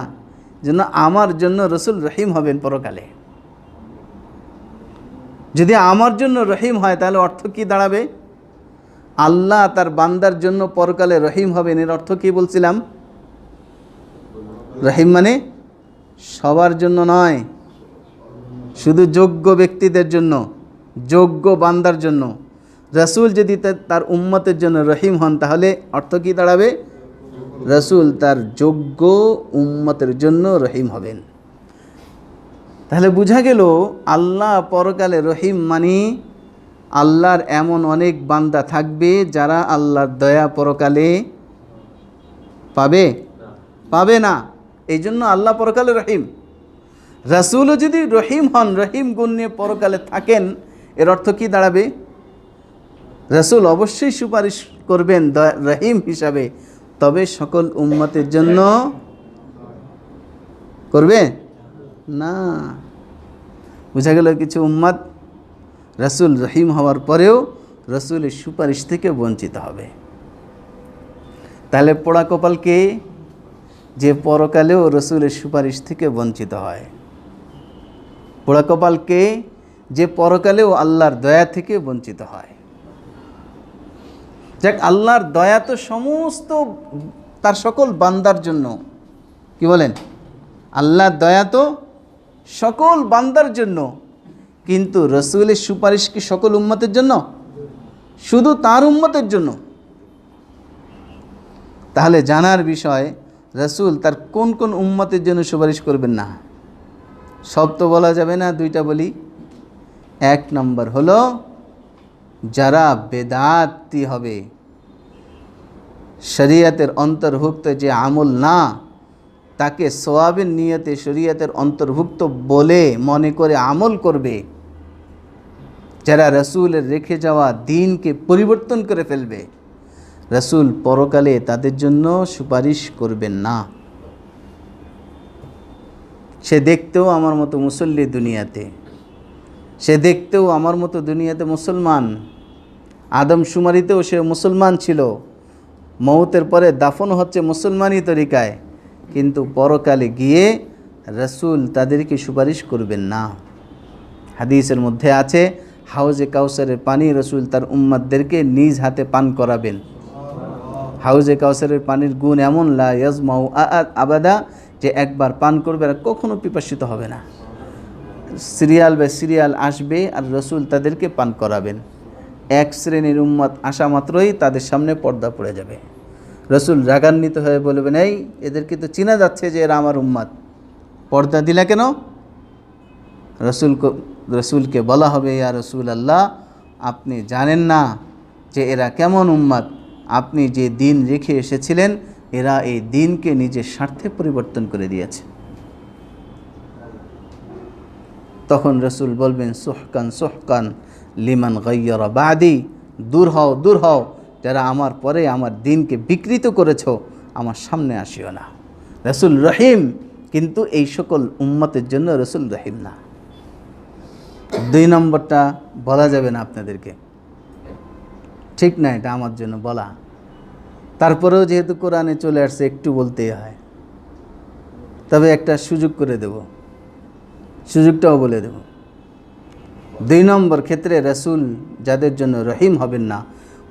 জন্য আমার জন্য রসুল রহিম হবেন পরকালে। যদি আমার জন্য রহিম হয়, তাহলে অর্থ কি দাঁড়াবে? আল্লাহ তার বান্দার জন্য পরকালে রহিম হবেন, এর অর্থ কি বলছিলাম? রহিম মানে সবার জন্য নয়, শুধু যোগ্য ব্যক্তিদের জন্য, যোগ্য বান্দার জন্য। রাসূল যদি তার উম্মতের জন্য রহিম হন, তাহলে অর্থ কী দাঁড়াবে? রাসূল তার যোগ্য উম্মতের জন্য রহিম হবেন। তাহলে বোঝা গেল আল্লাহ পরকালে রহিম মানি আল্লাহর এমন অনেক বান্দা থাকবে যারা আল্লাহর দয়া পরকালে পাবে না। এই জন্য আল্লাহ পরকালে রহিম। রাসূলও যদি রহিম হন, রহিম গুণ নিয়ে পরকালে থাকেন, এর অর্থ কি দাঁড়াবে? রাসূল অবশ্যই সুপারিশ করবেন রহিম হিসাবে, তবে সকল উম্মতের জন্য করবে না। বোঝা গেল কিছু উম্মত রাসূল রহিম হওয়ার পরেও রাসূলের সুপারিশ থেকে বঞ্চিত হবে। তাহলে পোড়া কপাল কে? যে পরকালেও রাসূলের সুপারিশ থেকে বঞ্চিত হয়। পোড়া কপাল কে? যে পরকালেও আল্লাহর দয়া থেকে বঞ্চিত হয়। যাক, আল্লাহর দয়া তো সমস্ত তার সকল বান্দার জন্য। কি বলেন? আল্লাহর দয়া তো সকল বান্দার জন্য, কিন্তু রাসূলের সুপারিশ কি সকল উম্মতের জন্য? শুধু তার উম্মতের জন্য। তাহলে জানার বিষয়, রাসূল তার কোন কোন উম্মতের জন্য সুপারিশ করবেন না? সব তো বলা যাবে না, দুইটা বলি। এক নম্বর হলো যারা বেদাতি হবে, শরীয়তের অন্তর্ভুক্ত যে আমল না, তাকে সওয়াবের নিয়তে শরীয়তের অন্তর্ভুক্ত বলে মনে করে আমল করবে, যারা রাসূলের রেখে যাওয়া দ্বীনকে পরিবর্তন করে ফেলবে, রাসূল পরকালে তাদের জন্য সুপারিশ করবেন না। সে দেখতেও আমার মতো মুসল্লি দুনিয়াতে, সে দেখতেও আমার মতো দুনিয়াতে মুসলমান, আদমশুমারিতেও সে মুসলমান ছিল, মৌতের পরে দাফন হচ্ছে মুসলমানি তরিকায়, কিন্তু পরকালে গিয়ে রাসূল তাদেরকে সুপারিশ করবেন না। হাদিসের মধ্যে আছে, হাউজে কাউসারের পানি রাসূল তার উম্মতদেরকে নিজ হাতে পান করাবেন। হাউজে কাউসারের পানির গুণ এমন, লা ইয়াজমাউ আবাদা, যে একবার পান করবে আর কখনো পিপাসিত হবে না। সিরিয়াল বাই সিরিয়াল আসবে আর রাসূল তাদেরকে পান করাবেন। এক শ্রেণীর উম্মত আসা মাত্রই তাদের সামনে পর্দা পড়ে যাবে। রাসূল রাগান্বিত হয়ে বলবেন, এই এদেরকে তো চেনা যাচ্ছে যে এরা আমার উম্মত, পর্দা দিলা কেন? রাসূলকে বলা হবে, ইয়া রাসূলুল্লাহ, আপনি জানেন না যে এরা কেমন উম্মত? আপনি যে দিন রেখে এসেছিলেন, এরা এই দিনকে নিজের স্বার্থে পরিবর্তন করে দিয়েছে। তখন রাসূল বলবেন, সুহকান সুহকান লিমান গায়্যারা বাদি, দূর হও দূর হও, যারা আমার পরে আমার দিনকে বিকৃত করেছো, আমার সামনে আসিও না। রাসূল রহিম, কিন্তু এই সকল উম্মতের জন্য রাসূল রহিম না। দুই নম্বরটা বলা যাবে না আপনাদেরকে, ঠিক না, এটা আমার জন্য বলা। তারপরেও যেহেতু কোরআনে চলে আসছে, একটু বলতেই হয়। তবে একটা সুযোগ করে দেব, সুযোগটাও বলে দেব। দুই নম্বর ক্ষেত্রে রাসূল যাদের জন্য রহিম হবেন না,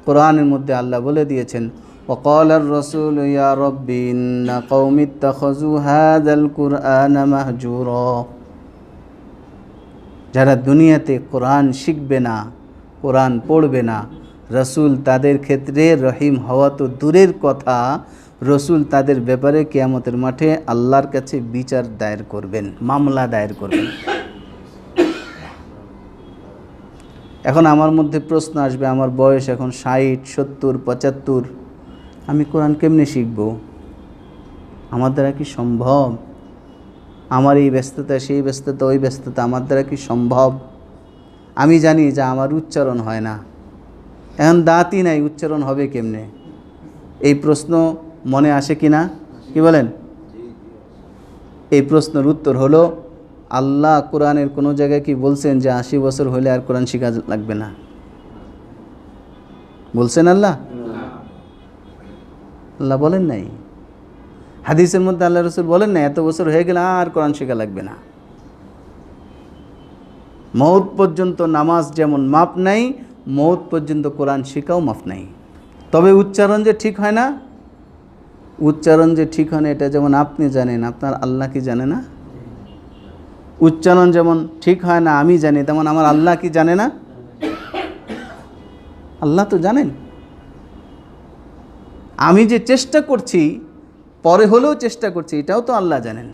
কোরআনের মধ্যে আল্লাহ বলে দিয়েছেন, ওয়াকালার রাসূল ইয়া রাব্বি ইন্না কওমি ইত্তাখাযু হাযাল কুরআনা মাহজুরা। যারা দুনিয়াতে কোরআন শিখবে না, কোরআন পড়বে না, রাসূল তাদের ক্ষেত্রে রহিম হওয়া তো দূরের কথা, রাসূল তাদের ব্যাপারে কিয়ামতের মাঠে আল্লাহর কাছে বিচার দায়ের করবেন, মামলা দায়ের করবেন। এখন আমার মধ্যে প্রশ্ন আসবে, আমার বয়স এখন 60, 70, 75, আমি কোরআন কেমনে শিখব? আমার দ্বারা কি সম্ভব? আমার এই ব্যস্ততা, সেই ব্যস্ততা, ওই ব্যস্ততা, আমার দ্বারা কি সম্ভব? আমি জানি যে আমার উচ্চারণ হয় না, এখন দাঁতই নাই, উচ্চারণ হবে কেমনে? এই প্রশ্ন মনে আসে কি না? কি বলেন? এই প্রশ্নের উত্তর হলো, আল্লাহ কোরআনের কোনো জায়গায় কি বলছেন যে 80 বছর হলে আর কোরআন শেখা লাগবে না? বলছেন আল্লাহ? আল্লাহ বলেন নাই। হাদিসের মধ্যে আল্লাহ রাসূল বলেন না এত বছর হয়ে গেলে আর কোরআন শেখা লাগবে না। মওত পর্যন্ত নামাজ যেমন মাপ নাই, মওত পর্যন্ত কোরআন শেখাও মাপ নাই। তবে উচ্চারণ যে ঠিক হয় না, উচ্চারণ যে ঠিক হয় না, এটা যেমন আপনি জানেন, আপনার আল্লাহ কি জানে না? উচ্চারণ যেমন ঠিক হয় না আমি জানি, তেমন আমার আল্লাহ কি জানে না? আল্লাহ তো জানেন। আমি যে চেষ্টা করছি, পরে হলেও চেষ্টা করছি, এটাও তো আল্লাহ জানেন।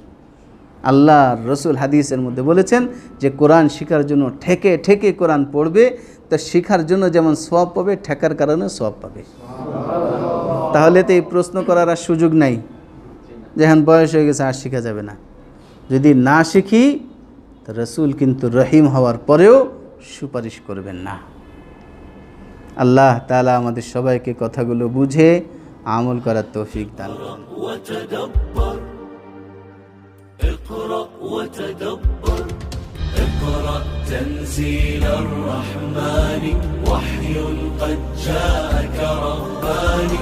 আল্লাহ রসুল হাদিসের মধ্যে বলেছেন যে কোরআন শেখার জন্য ঠেকে ঠেকে কোরআন পড়বে, তা শেখার জন্য যেমন সওয়াব পাবে, ঠেকার কারণে সওয়াব পাবে। তাহলে তো এই প্রশ্ন করার আর সুযোগ নাই যে এখন বয়স হয়ে গেছে আর শেখা যাবে না। যদি না শিখি তো রসুল কিন্তু রহিম হওয়ার পরেও সুপারিশ করবেন না। আল্লাহ তাআলা আমাদের সবাইকে কথাগুলো বুঝে আমল করার তৌফিক দান করুন। اقرأ وتدبر اقرأ تنزيل الرحمن وحي قد جاءك رباني